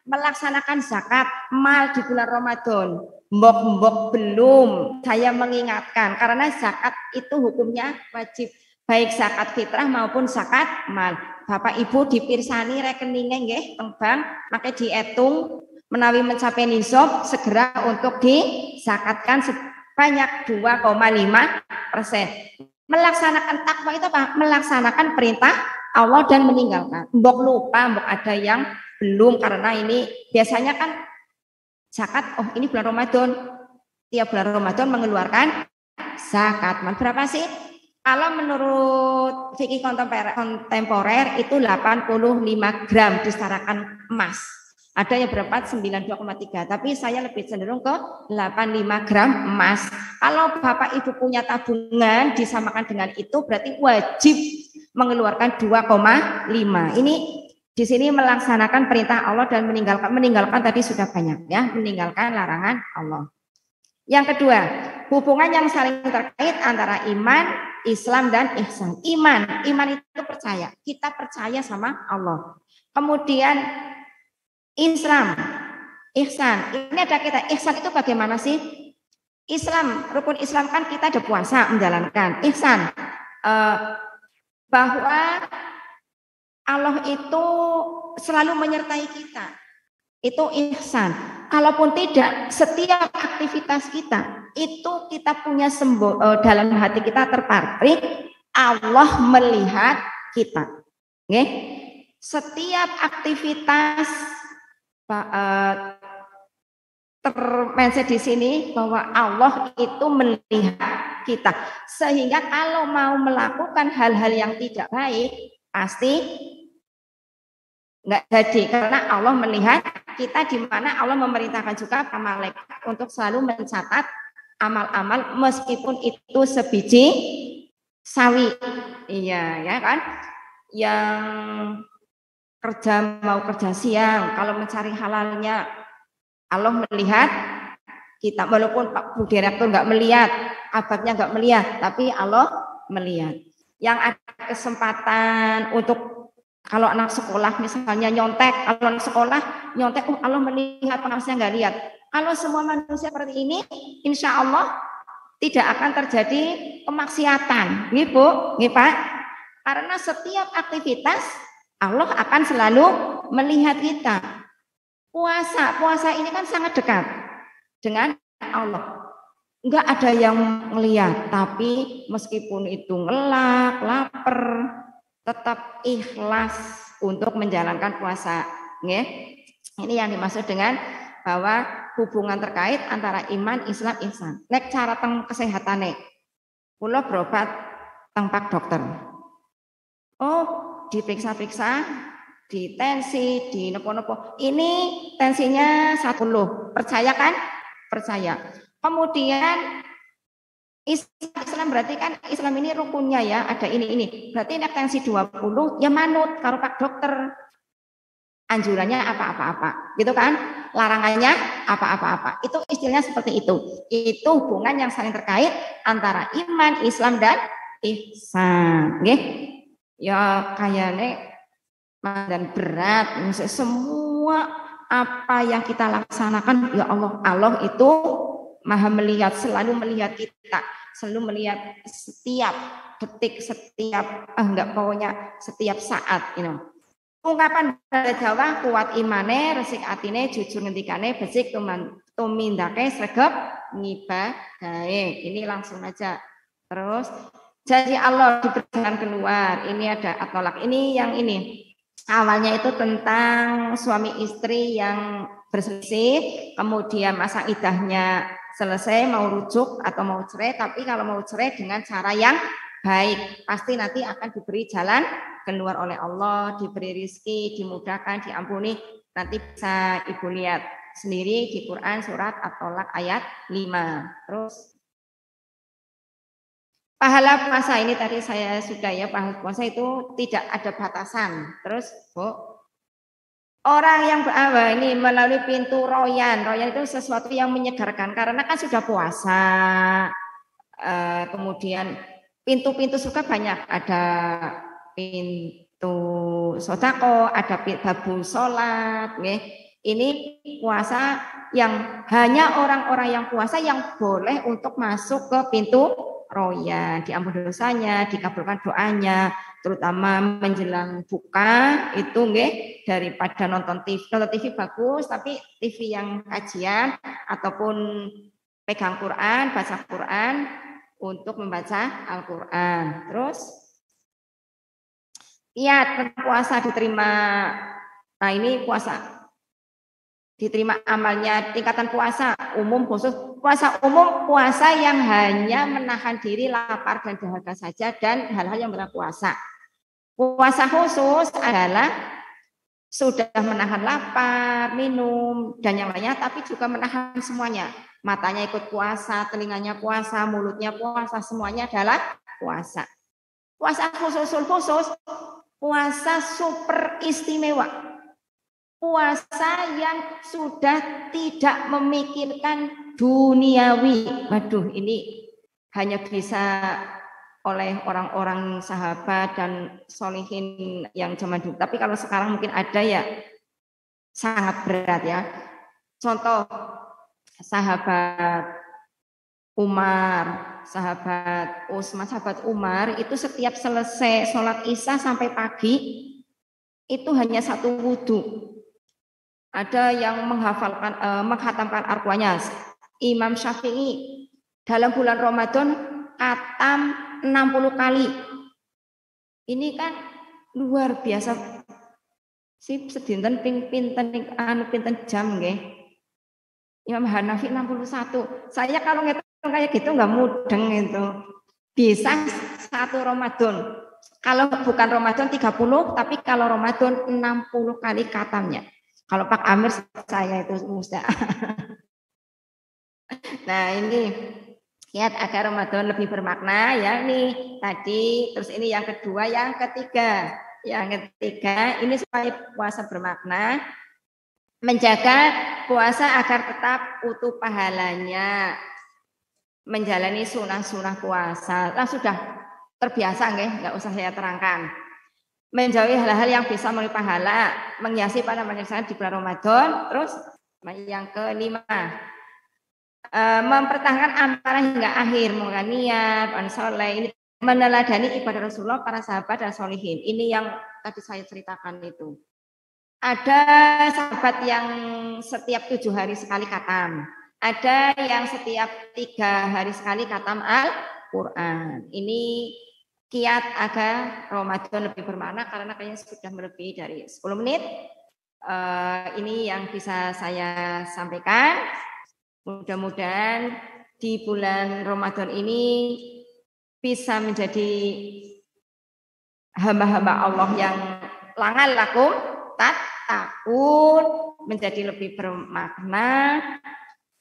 melaksanakan zakat mal di bulan Ramadan, mbok-mbok belum. Saya mengingatkan karena zakat itu hukumnya wajib, baik zakat fitrah maupun zakat mal. Bapak Ibu dipirsani rekeningnya nggih teng bank, maka diitung menawi mencapai nisab segera untuk dizakatkan sebanyak 2,5%. Melaksanakan takwa itu apa? Melaksanakan perintah Allah dan meninggalkan. Mbok lupa, mbok ada yang belum, karena ini biasanya kan zakat, oh ini bulan Ramadan, tiap bulan Ramadan mengeluarkan zakat. Berapa sih? Kalau menurut fikih kontemporer itu 85 gram disetarakan emas. Ada yang berapa 92,3, tapi saya lebih cenderung ke 85 gram emas. Kalau Bapak Ibu punya tabungan disamakan dengan itu berarti wajib mengeluarkan 2,5. Ini di sini melaksanakan perintah Allah dan meninggalkan tadi sudah banyak ya, meninggalkan larangan Allah. Yang kedua, hubungan yang saling terkait antara iman, Islam dan ihsan. Iman itu percaya, kita percaya sama Allah. Kemudian Islam, ihsan. Ini ada kita. Ihsan itu bagaimana sih? Islam, rukun Islam kan kita ada puasa menjalankan. Ihsan, bahwa Allah itu selalu menyertai kita. Itu ihsan. Kalaupun tidak, setiap aktivitas kita itu kita punya dalam hati kita terpatri Allah melihat kita. Oke? Setiap aktivitas termention di sini bahwa Allah itu melihat kita, sehingga kalau mau melakukan hal-hal yang tidak baik pasti nggak jadi, karena Allah melihat kita, di mana Allah memerintahkan juga para malaikat untuk selalu mencatat amal-amal meskipun itu sebiji sawi. Iya ya kan, yang mau kerja siang, kalau mencari halalnya Allah melihat kita, walaupun Pak Bu Direktur nggak melihat, abadnya nggak melihat, tapi Allah melihat. Yang ada kesempatan untuk kalau anak sekolah misalnya nyontek, kalau anak sekolah nyontek, Allah melihat, pengawasnya nggak lihat. Kalau semua manusia seperti ini, insya Allah tidak akan terjadi kemaksiatan, nih Bu, nih Pak. Karena setiap aktivitas Allah akan selalu melihat kita. Puasa ini kan sangat dekat dengan Allah. Enggak ada yang melihat, tapi meskipun itu ngelak, lapar, tetap ikhlas untuk menjalankan puasa. Ini yang dimaksud dengan bahwa hubungan terkait antara iman, Islam, ihsan. Nek cara teng kesehatan kula berobat teng Pak Dokter. Oh, diperiksa-periksa, di tensi, di nopo-nopo. Ini tensinya 10. Percaya kan? Percaya. Kemudian Islam berarti kan Islam ini rukunnya ya, ada ini. Berarti nek tensi 20 ya manut karo Pak Dokter. Anjurannya apa-apa-apa. Gitu kan? Larangannya apa-apa-apa. Itu istilahnya seperti itu. Itu hubungan yang saling terkait antara iman, Islam dan ihsan. Nggih. Ya kayaknya dan berat, semua apa yang kita laksanakan, ya Allah itu maha melihat, selalu melihat kita, selalu melihat setiap detik, setiap setiap saat. Ungkapan bahasa Jawa kuat imane, resik atine, jujur ngendikane, besik tumindake, sregep ngibadahe. Ini langsung aja. Terus janji Allah diberi jalan keluar. Ini ada atolak. Ini yang ini. Awalnya itu tentang suami istri yang berselisih, kemudian masa iddahnya selesai, mau rujuk atau mau cerai. Tapi kalau mau cerai dengan cara yang baik, pasti nanti akan diberi jalan keluar oleh Allah, diberi rizki, dimudahkan, diampuni. Nanti bisa Ibu lihat sendiri di Quran surat At-Tolak ayat 5. Terus pahala puasa ini tadi saya sudah ya, pahala puasa itu tidak ada batasan. Terus Bu, orang yang ini melalui pintu royan itu sesuatu yang menyegarkan karena kan sudah puasa. Kemudian pintu-pintu surga banyak, ada pintu sodako, ada babu sholat. Ini puasa yang hanya orang-orang yang puasa yang boleh untuk masuk ke pintu royan, diampuni dosanya, dikabulkan doanya, terutama menjelang buka itu daripada nonton TV. Nonton TV bagus, tapi TV yang kajian ataupun pegang Quran, baca Quran untuk membaca Al-Quran. Terus lihat puasa diterima. Nah ini puasa diterima amalnya, tingkatan puasa umum khusus. Puasa umum puasa yang hanya menahan diri lapar dan dahaga saja dan hal-hal yang berpuasa. Puasa khusus adalah sudah menahan lapar, minum dan yang lainnya, tapi juga menahan semuanya. Matanya ikut puasa, telinganya puasa, mulutnya puasa, semuanya adalah puasa. Puasa khusus, puasa super istimewa. Puasa yang sudah tidak memikirkan duniawi. Waduh, ini hanya bisa oleh orang-orang sahabat dan solihin yang zaman dulu. Tapi kalau sekarang mungkin ada ya sangat berat ya. Contoh sahabat Umar, sahabat Utsman, sahabat Umar itu setiap selesai sholat Isya sampai pagi itu hanya satu wudhu. Ada yang menghatamkan Al-Qur'annya. Imam Syafi'i dalam bulan Ramadan khatam 60 kali. Ini kan luar biasa. Sedinten pinten jam nggih. Imam Hanafi 61. Saya kalau ngitung kayak gitu nggak mudeng itu. Bisa satu Ramadan. Kalau bukan Ramadan 30, tapi kalau Ramadan 60 kali khatamnya. Kalau Pak Amir saya itu mustahil. Nah ini lihat agar Ramadan lebih bermakna ya ini tadi. Terus ini yang kedua, yang ketiga. Yang ketiga ini supaya puasa bermakna, menjaga puasa agar tetap utuh pahalanya, menjalani sunah-sunah puasa. Nah, sudah terbiasa nggak usah saya terangkan. Menjauhi hal-hal yang bisa memberi pahala, menghiasi pada penyelesaian di bulan Ramadan. Terus yang kelima, mempertahankan amalan hingga akhir, niat, soleh, ini meneladani ibadah Rasulullah, para sahabat dan solihin. Ini yang tadi saya ceritakan itu. Ada sahabat yang setiap 7 hari sekali khatam, ada yang setiap 3 hari sekali khatam Al-Quran. Ini kiat agar Ramadan lebih bermakna karena kayaknya sudah melebihi dari 10 menit. Ini yang bisa saya sampaikan. Mudah-mudahan di bulan Ramadan ini bisa menjadi hamba-hamba Allah yang langal lakum tattaqun, menjadi lebih bermakna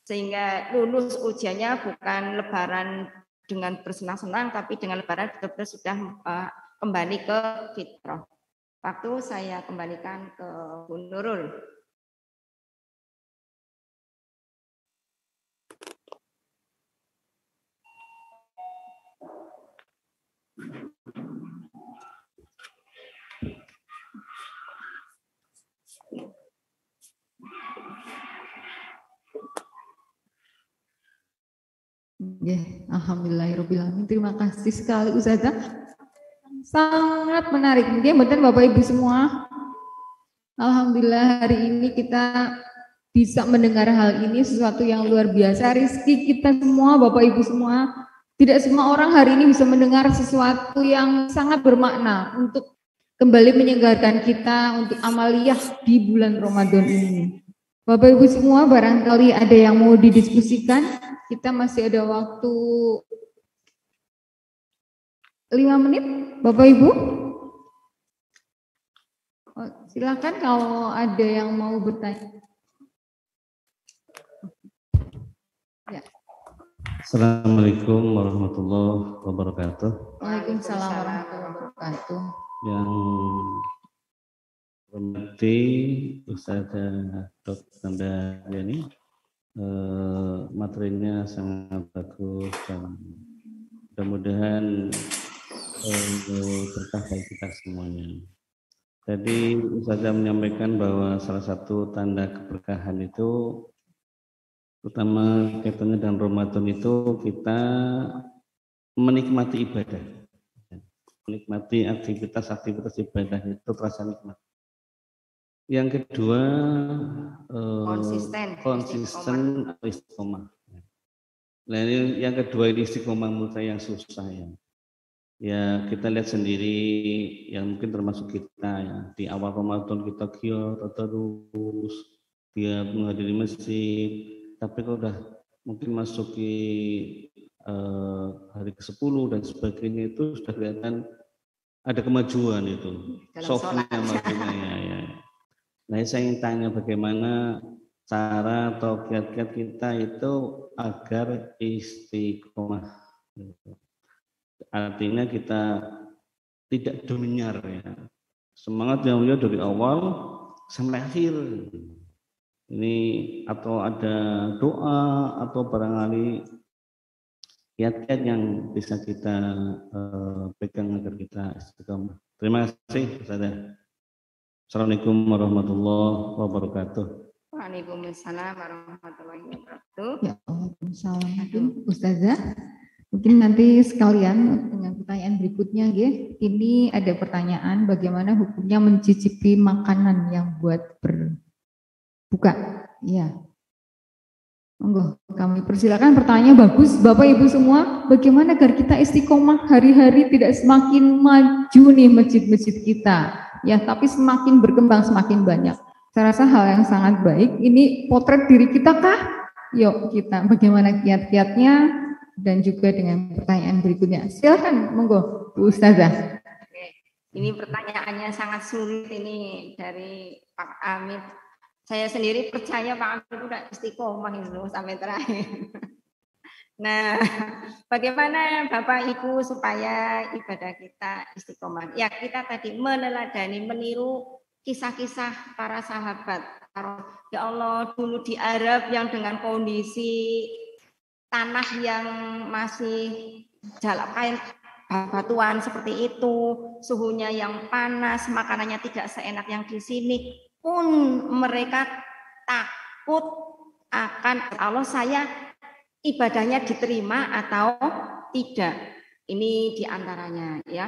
sehingga lulus ujiannya bukan lebaran dengan bersenang-senang, tapi dengan lebaran betul-betul sudah kembali ke fitrah. Waktu saya kembalikan ke Bu Nurul. Alhamdulillahirobbilalamin. Terima kasih sekali Ustazah. Sangat menarik. Mungkin betul Bapak Ibu semua Alhamdulillah hari ini kita bisa mendengar hal ini, sesuatu yang luar biasa. Rizki kita semua, Bapak Ibu semua, tidak semua orang hari ini bisa mendengar sesuatu yang sangat bermakna untuk kembali menyegarkan kita untuk amaliyah di bulan Ramadan ini. Bapak Ibu semua, barangkali ada yang mau didiskusikan, kita masih ada waktu 5 menit, Bapak Ibu. Silakan kalau ada yang mau bertanya. Ya. Assalamualaikum warahmatullahi wabarakatuh. Waalaikumsalam warahmatullahi wabarakatuh. Yang hormati Ustazah Dr. Andayani, materinya sangat bagus dan mudah-mudahan berkah bagi kita semuanya. Tadi Ustazah menyampaikan bahwa salah satu tanda keberkahan itu, terutama kaitannya dengan Ramadan itu, kita menikmati ibadah, menikmati aktivitas ibadah itu terasa nikmat. Yang kedua, konsisten istiqomah. Nah ini yang kedua, ini istiqomah menurut saya yang susah ya. Ya kita lihat sendiri, yang mungkin termasuk kita ya, di awal Ramadan kita giat terus dia menghadiri masjid, tapi kalau udah mungkin masuki hari ke-10 dan sebagainya itu sudah kelihatan ada kemajuan itu, softnya maksudnya ya. Nah saya ingin tanya bagaimana cara atau kiat-kiat kita itu agar istiqomah. Artinya kita tidak dominar ya, semangat yang mulia dari awal sampai akhir ini, atau ada doa atau barangkali kiat-kiat yang bisa kita pegang agar kita istiqomah. Terima kasih Ustazah. Assalamualaikum warahmatullahi wabarakatuh. Waalaikumsalam warahmatullahi wabarakatuh. Ya, Waalaikumsalam. Ustazah, mungkin nanti sekalian dengan pertanyaan berikutnya ya. Ini ada pertanyaan bagaimana hukumnya mencicipi makanan yang buat berbuka. Ya. Monggo, kami persilakan, pertanyaannya bagus. Bapak Ibu semua, bagaimana agar kita istiqomah hari-hari tidak semakin maju nih masjid-masjid kita, ya, tapi semakin berkembang, semakin banyak. Saya rasa hal yang sangat baik. Ini potret diri kita kah? Yuk kita, bagaimana kiat-kiatnya, dan juga dengan pertanyaan berikutnya. Silakan, monggo, Bu Ustazah. Oke. Ini pertanyaannya sangat sulit ini dari Pak Amit. Saya sendiri percaya Pak Amit itu udah istiqomah itu sampai terakhir. Nah, bagaimana Bapak Ibu supaya ibadah kita istiqomah? Ya, kita tadi meneladani, meniru kisah-kisah para sahabat. Ya Allah, dulu di Arab yang dengan kondisi tanah yang masih kain batuan seperti itu, suhunya yang panas, makanannya tidak seenak yang di sini, pun mereka takut akan Allah, saya ibadahnya diterima atau tidak. Ini diantaranya ya,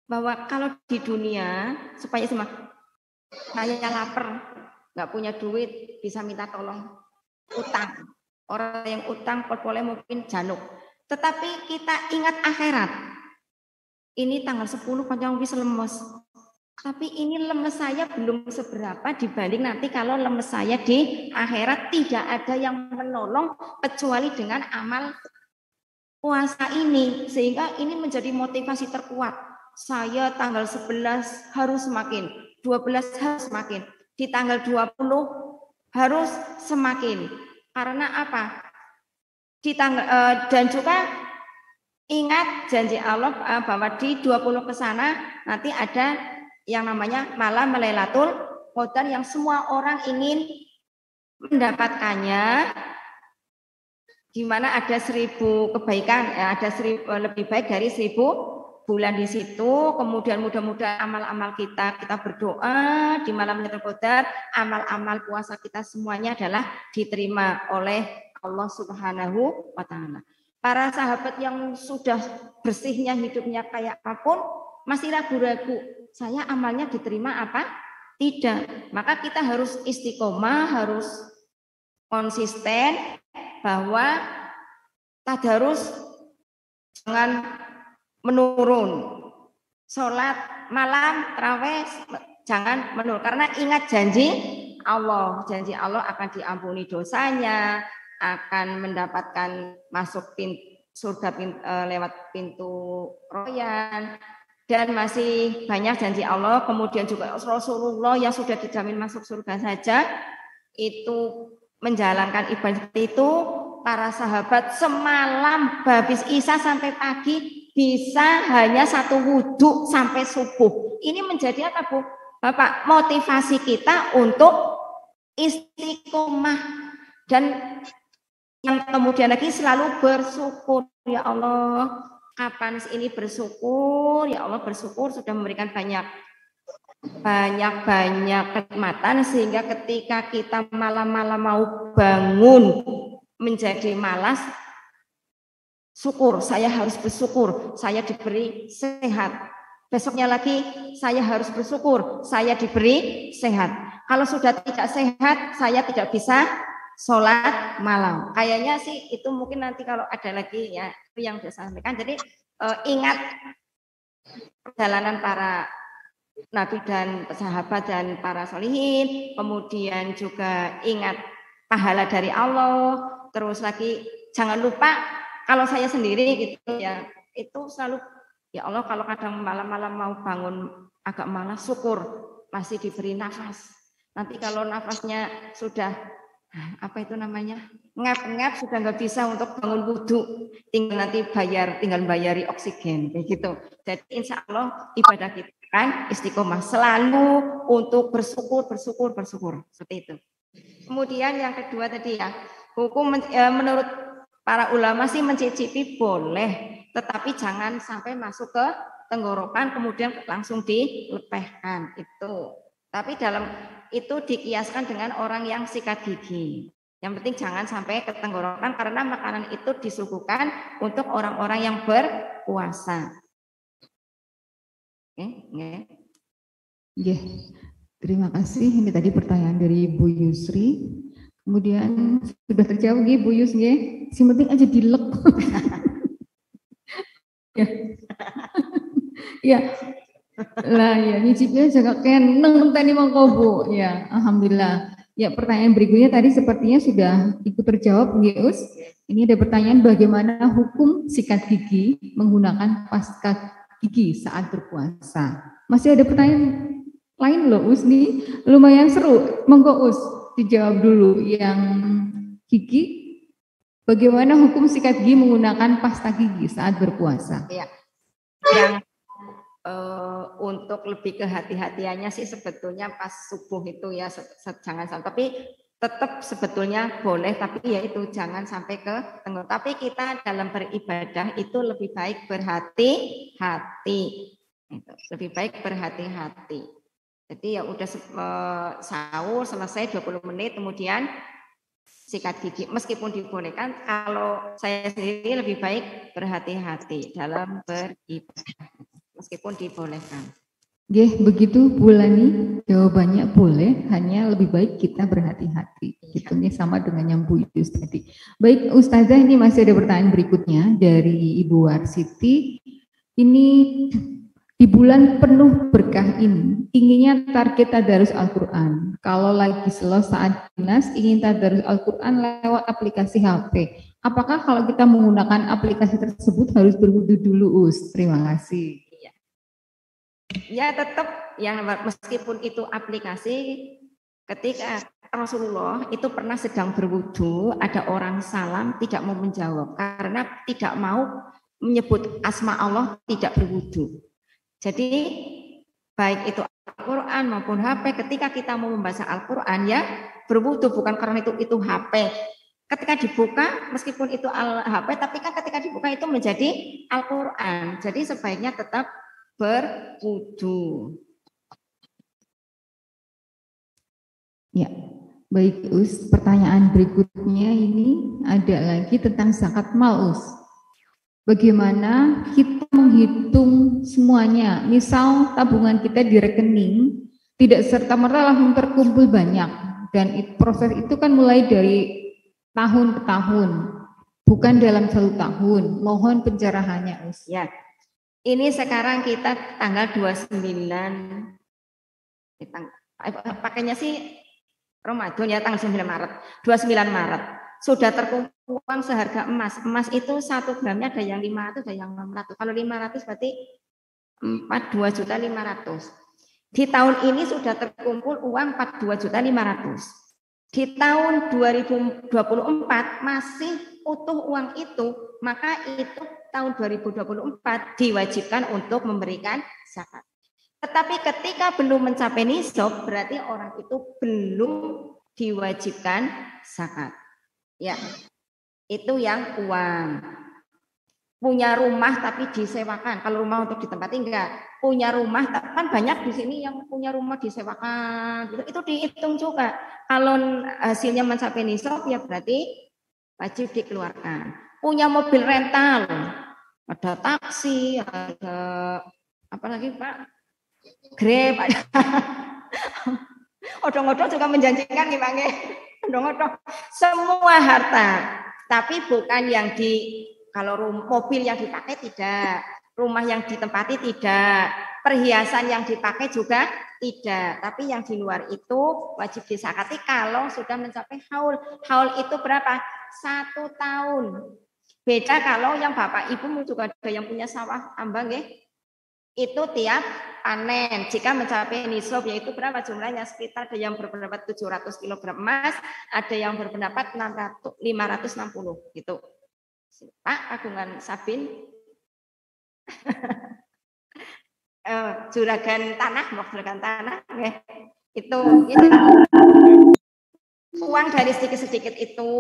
bahwa kalau di dunia supaya semua, saya lapar, nggak punya duit, bisa minta tolong utang. Orang yang utang boleh mungkin januk, tetapi kita ingat akhirat. Ini tanggal 10 panjang wis lemes. Tapi ini lemes saya belum seberapa dibanding nanti kalau lemes saya di akhirat, tidak ada yang menolong kecuali dengan amal puasa ini. Sehingga ini menjadi motivasi terkuat. Saya tanggal 11 harus semakin, 12 harus semakin, di tanggal 20 harus semakin. Karena apa? Di tanggal dan juga ingat janji Allah bahwa di 20 ke sana nanti ada yang namanya malam Lailatul Qadar yang semua orang ingin mendapatkannya, di mana ada 1000 kebaikan, ada 1000 lebih baik dari 1000 bulan di situ. Kemudian mudah-mudahan amal-amal kita berdoa di malam Lailatul Qadar, amal-amal puasa kita semuanya adalah diterima oleh Allah Subhanahu wa taala. Para sahabat yang sudah bersihnya hidupnya kayak apapun masih ragu-ragu, saya amalnya diterima apa Tidak. Maka kita harus istiqomah, harus konsisten bahwa tadarus jangan menurun. Sholat malam, tarawih jangan menurun. Karena ingat janji Allah. Janji Allah akan diampuni dosanya, akan mendapatkan masuk surga lewat pintu royan. Dan masih banyak janji Allah. Kemudian juga Rasulullah yang sudah dijamin masuk surga saja, itu menjalankan ibadah itu. Para sahabat semalam habis isya sampai pagi bisa hanya 1 wudhu sampai subuh. Ini menjadi apa, Bu? Bapak, motivasi kita untuk istiqomah. Dan yang kemudian lagi selalu bersyukur. Ya Allah, kapan ini bersyukur? Ya Allah, bersyukur sudah memberikan banyak kenikmatan, sehingga ketika kita malam-malam mau bangun menjadi malas, syukur, saya harus bersyukur, saya diberi sehat. Besoknya lagi, saya harus bersyukur, saya diberi sehat. Kalau sudah tidak sehat, saya tidak bisa sholat malam. Kayaknya sih itu mungkin nanti kalau ada lagi ya yang saya sampaikan. Jadi ingat perjalanan para nabi dan sahabat dan para sholihin, kemudian juga ingat pahala dari Allah. Terus lagi jangan lupa kalau saya sendiri gitu ya, itu selalu ya Allah, kalau kadang malam-malam mau bangun agak malas, syukur masih diberi nafas. Nanti kalau nafasnya sudah apa itu namanya ngap-ngap, sudah nggak bisa untuk bangun wudhu, tinggal bayari oksigen kayak gitu. Jadi insya Allah ibadah kita kan istiqomah selalu untuk bersyukur seperti itu. Kemudian yang kedua tadi ya, hukum menurut para ulama sih mencicipi boleh, tetapi jangan sampai masuk ke tenggorokan kemudian langsung dilepehkan itu. Tapi dalam itu dikiaskan dengan orang yang sikat gigi. Yang penting jangan sampai ke tenggorokan karena makanan itu disuguhkan untuk orang-orang yang berpuasa. Oke. Terima kasih. Ini tadi pertanyaan dari Bu Yusri. Kemudian sudah terjawab Bu Yus nggih. Si penting aja dilek. Ya. Lah ya nyicipnya jaga keneng tadi monggo Bu. Ya, alhamdulillah. Ya, pertanyaan berikutnya tadi sepertinya sudah ikut terjawab nggih Us. Ini ada pertanyaan bagaimana hukum sikat gigi menggunakan pasta gigi saat berpuasa. Masih ada pertanyaan lain loh Us nih, lumayan seru. Monggo Us dijawab dulu yang gigi. Bagaimana hukum sikat gigi menggunakan pasta gigi saat berpuasa? Ya. Yang untuk lebih kehati-hatiannya sih sebetulnya pas subuh itu ya jangan sampai, tapi tetap sebetulnya boleh, tapi ya itu jangan sampai ke tenggorokan. Tapi kita dalam beribadah itu lebih baik berhati-hati. Lebih baik berhati-hati. Jadi ya udah sahur selesai 20 menit kemudian sikat gigi, meskipun dibolehkan, kalau saya sendiri lebih baik berhati-hati dalam beribadah meskipun dibolehkan. Begitu Bu Lani, jawabannya boleh, hanya lebih baik kita berhati-hati. Gitu nih, sama dengan yang Bu Yus tadi. Baik Ustazah, ini masih ada pertanyaan berikutnya dari Ibu Warsiti. Ini di bulan penuh berkah ini, inginnya target tadarus Al-Quran. Kalau lagi slow saat dinas, ingin tadarus Al-Quran lewat aplikasi HP. Apakah kalau kita menggunakan aplikasi tersebut harus berwudu dulu, Us? Terima kasih. Ya tetap, yang meskipun itu aplikasi, ketika Rasulullah itu pernah sedang berwudu, ada orang salam tidak mau menjawab karena tidak mau menyebut asma Allah, tidak berwudu. Jadi baik itu Al-Quran maupun HP, ketika kita mau membaca Al-Quran ya berwudu, bukan karena itu HP. Ketika dibuka meskipun itu HP, tapi kan ketika dibuka itu menjadi Al-Quran. Jadi sebaiknya tetap berwudu. Ya, baik Us. Pertanyaan berikutnya ini ada lagi tentang zakat mal, Us. Bagaimana kita menghitung semuanya? Misal tabungan kita di rekening, tidak serta-merta langsung terkumpul banyak, dan proses itu kan mulai dari tahun ke tahun, bukan dalam 1 tahun. Mohon pencerahannya, Us. Ya, ini sekarang kita tanggal 29, pakainya sih Ramadan ya, tanggal 9 Maret, 29 Maret. Sudah terkumpul uang seharga emas. Emas itu 1 gramnya ada yang 500, ada yang 600. Kalau 500 berarti 42.500.000. Di tahun ini sudah terkumpul uang 42.500.000. Di tahun 2024 masih utuh uang itu, maka itu tahun 2024 diwajibkan untuk memberikan zakat. Tetapi ketika belum mencapai nisab, berarti orang itu belum diwajibkan zakat. Ya, itu yang uang. Punya rumah tapi disewakan. Kalau rumah untuk ditempati enggak. Punya rumah, kan banyak di sini yang punya rumah disewakan. Itu dihitung juga. Kalau hasilnya mencapai nisab, ya berarti wajib dikeluarkan. Punya mobil rental, ada taksi, ada apa lagi Pak? Grab, ada. Odong-odong juga menjanjikan gimana? Odong-odong. Semua harta, tapi bukan yang kalau mobil yang dipakai tidak, rumah yang ditempati tidak, perhiasan yang dipakai juga tidak, tapi yang di luar itu wajib disakati kalau sudah mencapai haul. Haul itu berapa? 1 tahun. Beda kalau yang Bapak Ibu juga ada yang punya sawah ambang ya. Itu tiap panen. Jika mencapai nisab, yaitu berapa jumlahnya? Sekitar ada yang berpendapat 700 kg emas, ada yang berpendapat 560 gitu. Pak Agungan Sabin, juragan tanah, itu uang dari sedikit-sedikit itu,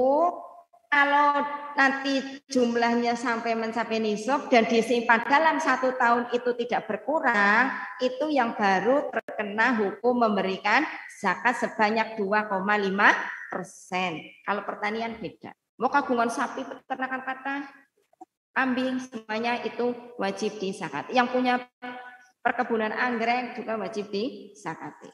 kalau nanti jumlahnya sampai mencapai nisab dan disimpan dalam 1 tahun itu tidak berkurang, itu yang baru terkena hukum memberikan zakat sebanyak 2,5%. Kalau pertanian beda. Mau kagungan sapi, peternakan kata, kambing, semuanya itu wajib disakati. Yang punya perkebunan anggrek juga wajib disakati.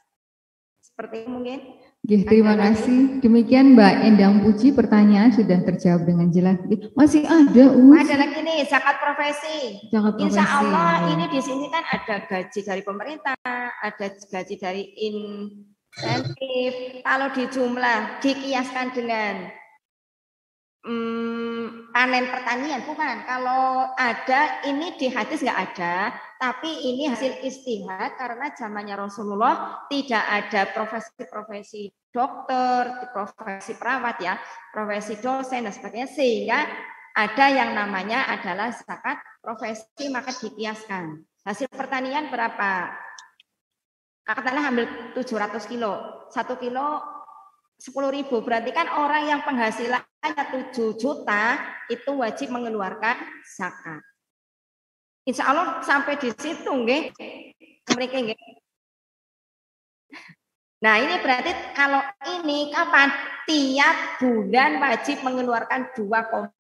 Seperti itu mungkin. Terima kasih. Demikian Mbak Endang Puji, pertanyaan sudah terjawab dengan jelas. Masih ada, Ada lagi nih, zakat profesi. Zakat profesi. Insya Allah ini di sini kan ada gaji dari pemerintah, ada gaji dari insentif. Kalau dijumlah, dikiaskan dengan panen pertanian, bukan. Kalau ada, ini di hadis nggak ada, tapi ini hasil istihad karena zamannya Rasulullah tidak ada profesi-profesi dokter, profesi perawat ya, profesi dosen dan sebagainya, sehingga ada yang namanya adalah zakat profesi, maka dikiaskan. Hasil pertanian berapa? Katakanlah ambil 700 kilo, 1 kilo 10.000, berarti kan orang yang penghasilannya 7 juta itu wajib mengeluarkan zakat. Insya Allah sampai di situ nggih. Mereka nggih. Nah, ini berarti kalau ini kapan? Tiap bulan wajib mengeluarkan 2,5%.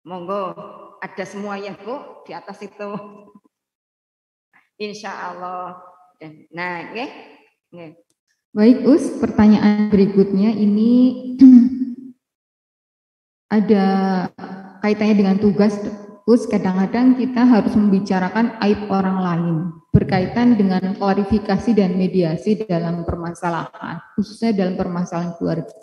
Monggo, ada semua ya Bu di atas itu. Insya Allah. Nah, nggih. Nggih. Baik, Us, pertanyaan berikutnya ini ada kaitannya dengan tugas. Us, kadang-kadang kita harus membicarakan aib orang lain berkaitan dengan klarifikasi dan mediasi dalam permasalahan, khususnya dalam permasalahan keluarga.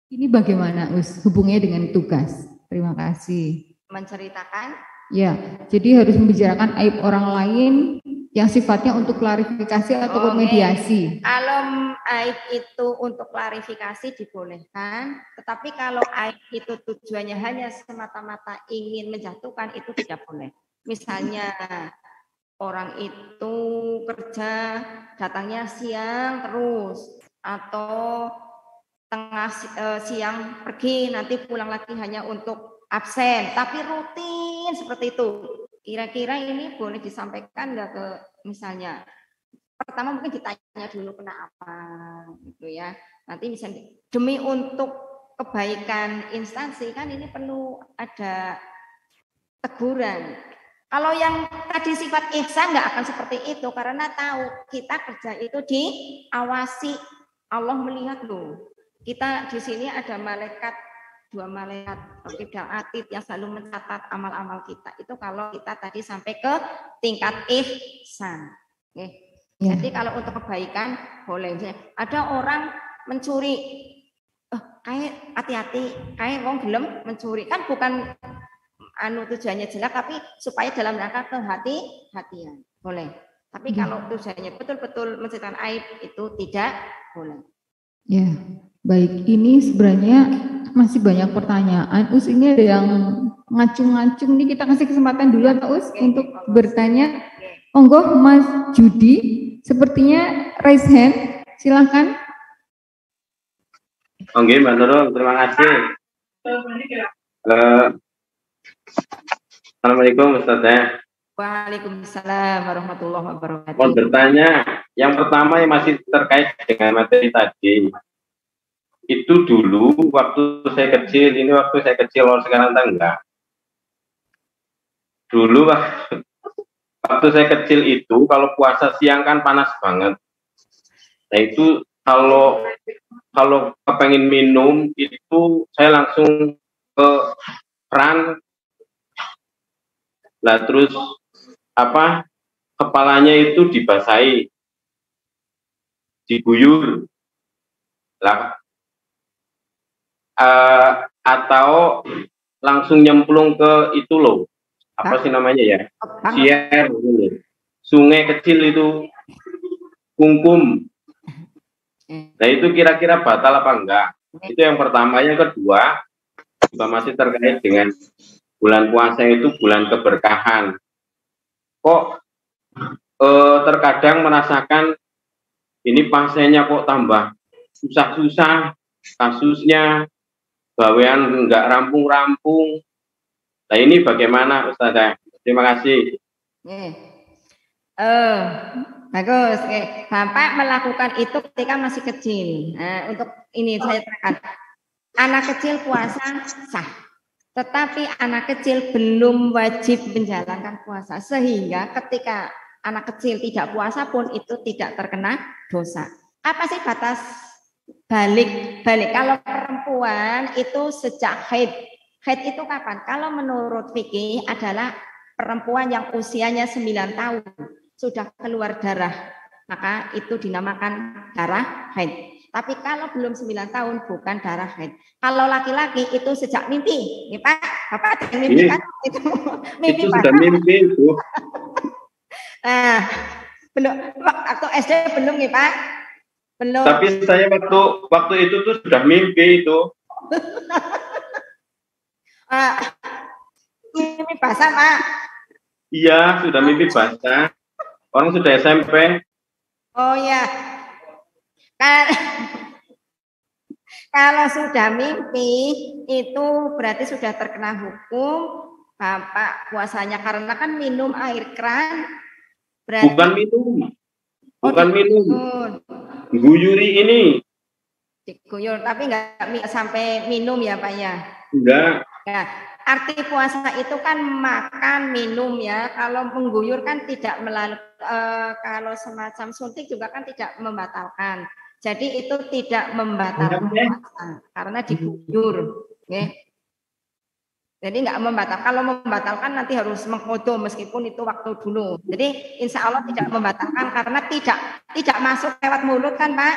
Ini bagaimana, Us, hubungannya dengan tugas? Terima kasih. Menceritakan? Ya, jadi harus membicarakan aib orang lain yang sifatnya untuk klarifikasi atau mediasi. Kalau aib itu untuk klarifikasi dibolehkan, tetapi kalau aib itu tujuannya hanya semata-mata ingin menjatuhkan, itu tidak boleh. Misalnya orang itu kerja datangnya siang terus, atau tengah siang pergi nanti pulang lagi hanya untuk absen, tapi rutin seperti itu. Kira-kira ini boleh disampaikan nggak ke misalnya? Pertama mungkin ditanya dulu kenapa gitu ya. Nanti misalnya demi untuk kebaikan instansi kan ini perlu ada teguran. Kalau yang tadi sifat ihsan nggak akan seperti itu karena tahu kita kerja itu diawasi, Allah melihat loh. Kita di sini ada malaikat, 2 malaikat raqib atid yang selalu mencatat amal-amal kita. Itu kalau kita tadi sampai ke tingkat ihsan. Oke. Ya. Jadi kalau untuk kebaikan boleh. Ada orang mencuri, kayak hati-hati, kayak wong gelem mencuri kan bukan tujuannya jelek tapi supaya dalam rangka kehati-hatian boleh. Tapi kalau tujuannya betul-betul menceritakan aib itu tidak boleh. Ya, baik. Ini sebenarnya masih banyak pertanyaan. Us, ini ada yang ngacung-ngacung nih, kita kasih kesempatan dulu atau Us untuk bertanya. Monggo Mas Judi, sepertinya raise hand, silahkan. Oke, Mbak Nurul, terima kasih. Assalamualaikum Ustazah. Waalaikumsalam warahmatullahi wabarakatuh. Mau bertanya, yang pertama yang masih terkait dengan materi tadi. Itu dulu waktu saya kecil, ini waktu saya kecil, orang sekarang enggak. Dulu waktu saya kecil itu, kalau puasa siang kan panas banget. Nah itu kalau kepengen minum, itu saya langsung ke keran. Lah terus kepalanya itu dibasahi, diguyur lah, atau langsung nyemplung ke itu loh, apa sih namanya ya, sier, sungai kecil itu, kungkum. Nah itu kira-kira batal apa enggak? Itu yang pertama. Yang kedua juga masih terkait dengan bulan puasa, itu bulan keberkahan. Kok terkadang merasakan ini pasiennya kok tambah susah-susah kasusnya, gawean enggak rampung-rampung. Nah ini bagaimana Ustazah? Terima kasih. Bagus. Bapak melakukan itu ketika masih kecil. Nah, untuk ini saya terangkan. Anak kecil puasa sah, tetapi anak kecil belum wajib menjalankan puasa, sehingga ketika anak kecil tidak puasa pun itu tidak terkena dosa. Apa sih batas balik? Kalau perempuan itu sejak haid. Haid itu kapan? Kalau menurut fikih adalah perempuan yang usianya 9 tahun sudah keluar darah, maka itu dinamakan darah haid. Tapi kalau belum 9 tahun bukan darah haid. Kalau laki-laki itu sejak mimpi, ya Pak, Bapak ada yang mimpi kan? Itu mimpi itu sudah mimpi itu. Nah, belum waktu SD belum ya Pak? Belum. Tapi saya waktu itu tuh sudah mimpi itu. Mimpi basah Pak? Iya, sudah mimpi basah. Orang sudah SMP. Oh ya. Kalau sudah mimpi itu berarti sudah terkena hukum Bapak puasanya, karena kan minum air keran. Berarti... Bukan minum. Guyuri ini. Diguyur, tapi nggak sampai minum ya Pak ya? Enggak. Nah, arti puasa itu kan makan, minum ya. Kalau mengguyur kan tidak melalui, kalau semacam suntik juga kan tidak membatalkan. Jadi itu tidak membatalkan puasa karena diguyur. Okay. Jadi nggak membatalkan. Kalau membatalkan nanti harus mengkodok meskipun itu waktu dulu. Jadi insya Allah tidak membatalkan karena tidak masuk lewat mulut kan Pak?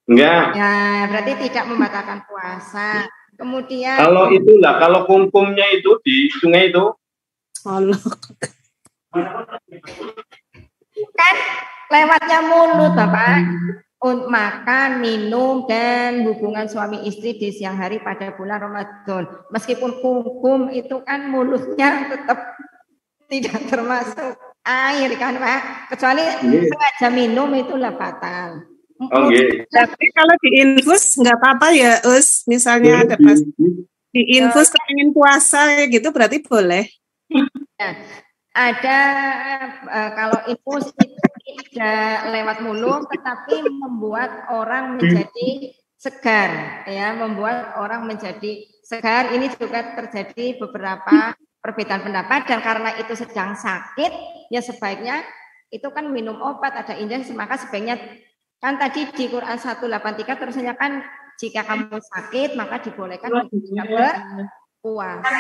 Enggak. Ya berarti tidak membatalkan puasa. Kemudian kalau kumkumnya itu di sungai itu. Allah. Kan lewatnya mulut Bapak. Untuk makan, minum, dan hubungan suami istri di siang hari pada bulan Ramadan. Meskipun kumkum itu kan mulutnya tetap tidak termasuk air kan Pak. Kecuali sengaja minum itulah batal. Oke. Tapi kalau diinfus nggak apa-apa ya Us. Misalnya ada pas diinfus pengen puasa gitu berarti boleh. Nah, ada kalau infus itu tidak lewat mulut, tetapi membuat orang menjadi segar, ya, membuat orang menjadi segar. Ini juga terjadi beberapa perbedaan pendapat, dan karena itu sedang sakit, ya sebaiknya itu kan minum obat, ada injeksi, maka sebaiknya kan tadi di Quran 183 terusnya kan jika kamu sakit maka dibolehkan untuk berpuasa.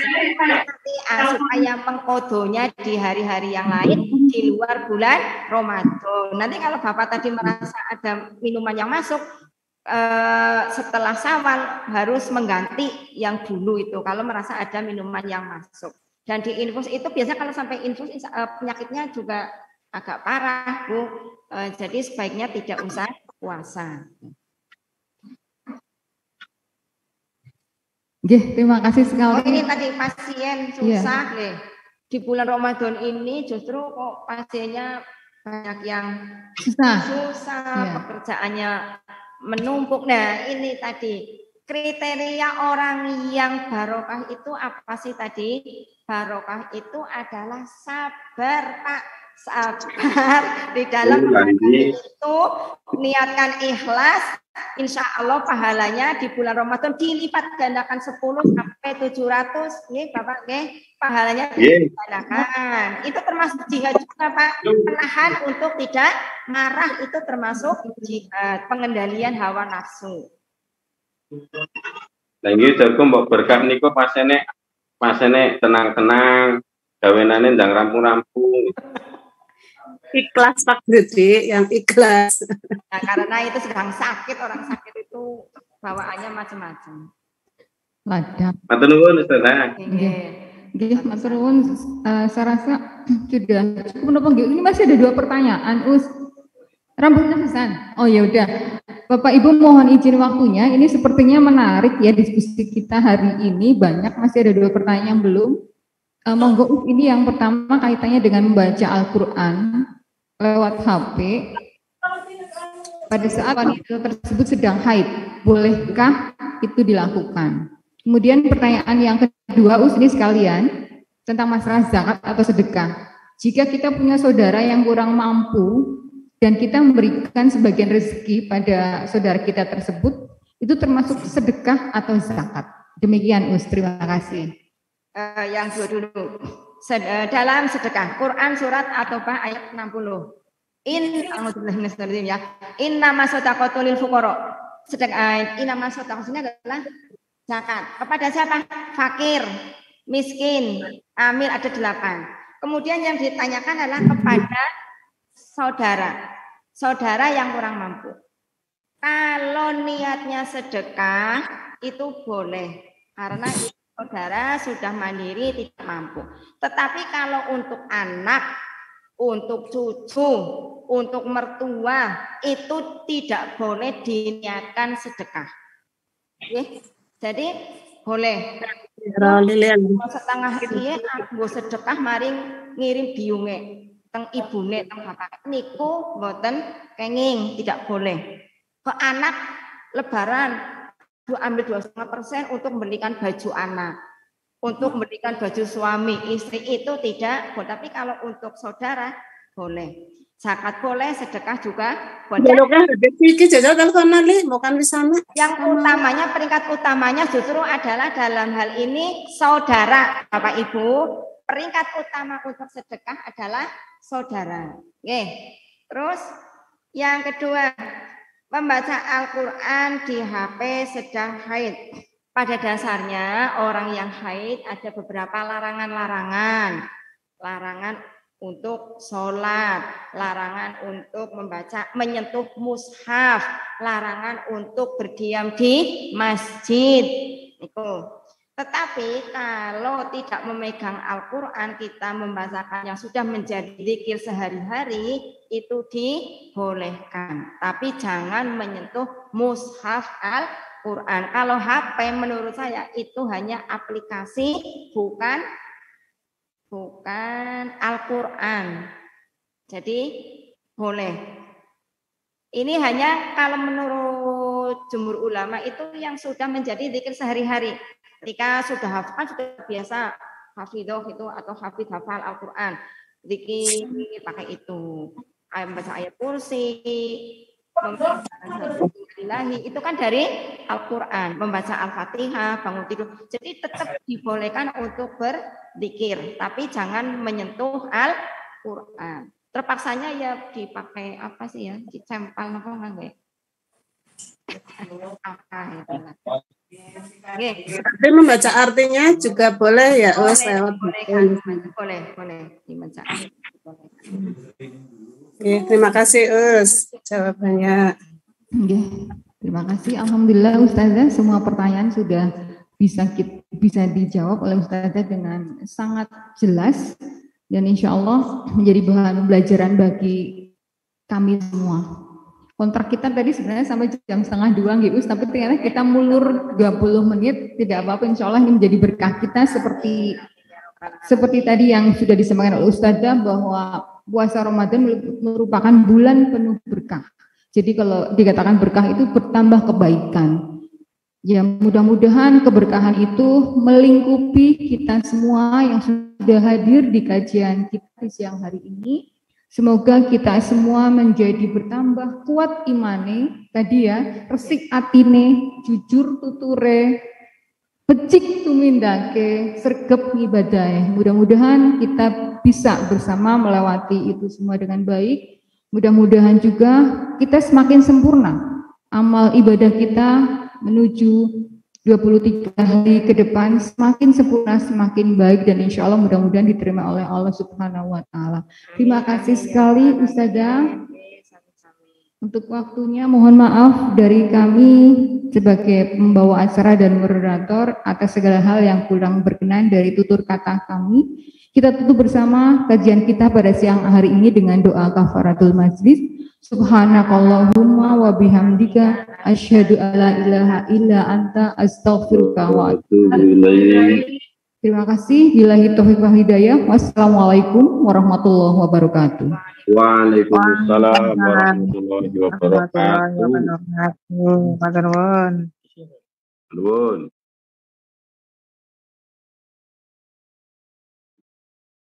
Supaya mengkodonya di hari-hari yang lain di luar bulan Ramadan. Nanti kalau Bapak tadi merasa ada minuman yang masuk, setelah Syawal harus mengganti yang dulu itu kalau merasa ada minuman yang masuk. Dan di infus itu biasanya kalau sampai infus penyakitnya juga agak parah, Bu. Jadi sebaiknya tidak usah puasa. Terima kasih sekali. Ini tadi pasien susah deh. Di bulan Ramadan ini justru kok pasiennya banyak yang susah. Pekerjaannya menumpuk. Nah, ini tadi kriteria orang yang barokah itu apa sih tadi? Barokah itu adalah sabar, Pak. Sabar di dalam itu, niatkan ikhlas, insya Allah pahalanya di bulan Ramadan dilipat gandakan 10 sampai 700 nih Bapak, pahalanya digandakan. Itu termasuk jihad juga, Pak. Menahan untuk tidak marah itu termasuk jihad, pengendalian hawa nafsu. Lagi jago mbok berkah niku pasene tenang-tenang, gawenane ndang rampung-rampung. Ikhlas Pak Gede, yang ikhlas. Nah, karena itu sedang sakit, orang sakit itu bawaannya macam-macam. Ladang. Matur nuwun Ustazah. Nggih, matur nuwun. Saya rasa sudah cukup menapa nggih. Ini masih ada 2 pertanyaan, Us. Rambutnya Hasan. Oh ya udah. Bapak Ibu mohon izin waktunya. Ini sepertinya menarik ya diskusi kita hari ini. Banyak, masih ada 2 pertanyaan yang belum. Monggo, ini yang pertama kaitannya dengan membaca Al-Qur'an lewat HP pada saat wanita tersebut sedang haid, bolehkah itu dilakukan? Kemudian pertanyaan yang kedua, ini sekalian tentang masalah zakat atau sedekah. Jika kita punya saudara yang kurang mampu dan kita memberikan sebagian rezeki pada saudara kita tersebut, itu termasuk sedekah atau zakat? Demikian, terima kasih. Yang dua dulu. Dalam sedekah Quran surat At-Taubah ayat 60. Innama shadaqatu lil fuqara. Sedekah innama shadaqatunya adalah zakat. Kepada siapa? Fakir, miskin, amil ada 8. Kemudian yang ditanyakan adalah kepada saudara yang kurang mampu. Kalau niatnya sedekah itu boleh karena saudara sudah mandiri, tidak mampu. Tetapi kalau untuk anak, untuk cucu, untuk mertua, itu tidak boleh diniatkan sedekah. Jadi boleh. Setengah dia aku sedekah maring ngirim biunge teng ibune teng bapak. Niku mboten kenging, tidak boleh. Ke anak lebaran ambil 2,5% untuk membelikan baju anak, untuk membelikan baju suami, istri itu tidak boleh. Tapi kalau untuk saudara boleh. Zakat boleh, sedekah juga boleh. Yang utamanya, peringkat utamanya justru adalah dalam hal ini saudara, Bapak Ibu. Peringkat utama untuk sedekah adalah saudara. Oke. Terus yang kedua, membaca Al-Quran di HP sedang haid. Pada dasarnya orang yang haid ada beberapa larangan-larangan. Larangan untuk sholat, larangan untuk menyentuh mushaf, larangan untuk berdiam di masjid. Itu. Tetapi kalau tidak memegang Al-Quran, kita membacakan yang sudah menjadi zikir sehari-hari, itu dibolehkan. Tapi jangan menyentuh mushaf Al-Quran. Kalau HP menurut saya itu hanya aplikasi, bukan Al-Quran. Jadi boleh. Ini hanya kalau menurut jumhur ulama itu yang sudah menjadi zikir sehari-hari. Ketika sudah hafal, sudah biasa hafidhoh itu atau hafid hafal Al-Quran, zikir pakai itu, membaca ayat kursi, membaca ilahi, itu kan dari Al-Quran, membaca Al-Fatihah, bangun tidur. Jadi tetap dibolehkan untuk berzikir, tapi jangan menyentuh Al-Quran. Terpaksanya ya dipakai apa sih ya, dicempal apa enggak? Apa itu? Tapi membaca artinya juga boleh ya, boleh dibaca. Oke, terima kasih jawabannya. Terima kasih. Alhamdulillah Ustazah, semua pertanyaan sudah bisa dijawab oleh Ustazah dengan sangat jelas dan insya Allah menjadi bahan pembelajaran bagi kami semua. Kontrak kita tadi sebenarnya sampai jam 1:30 gitu, tapi ternyata kita mulur 20 menit, tidak apa-apa, insya Allah ini menjadi berkah kita seperti tadi yang sudah disampaikan oleh Ustazah bahwa puasa Ramadan merupakan bulan penuh berkah. Jadi kalau dikatakan berkah itu bertambah kebaikan. Ya mudah-mudahan keberkahan itu melingkupi kita semua yang sudah hadir di kajian kita di siang hari ini. Semoga kita semua menjadi bertambah kuat imane, tadi ya, resik atine, jujur tuture, becik tumindake, sergep ngibadahe. Mudah-mudahan kita bisa bersama melewati itu semua dengan baik. Mudah-mudahan juga kita semakin sempurna amal ibadah kita menuju 23 hari ke depan semakin sempurna, semakin baik, dan insya Allah mudah-mudahan diterima oleh Allah Subhanahu wa Ta'ala. Terima kasih sekali Ustazah untuk waktunya. Mohon maaf dari kami sebagai pembawa acara dan moderator atas segala hal yang kurang berkenan dari tutur kata kami. Kita tutup bersama kajian kita pada siang hari ini dengan doa kafaratul majlis. Subhanakallahumma wa bihamdika asyhadu alla ilaha illa anta astaghfiruka wa atubu ilaik. Terima kasih. Billahi taufiq wal hidayah. Wassalamualaikum warahmatullahi wabarakatuh. Waalaikumsalam warahmatullahi wabarakatuh. Nuwun. Nuwun.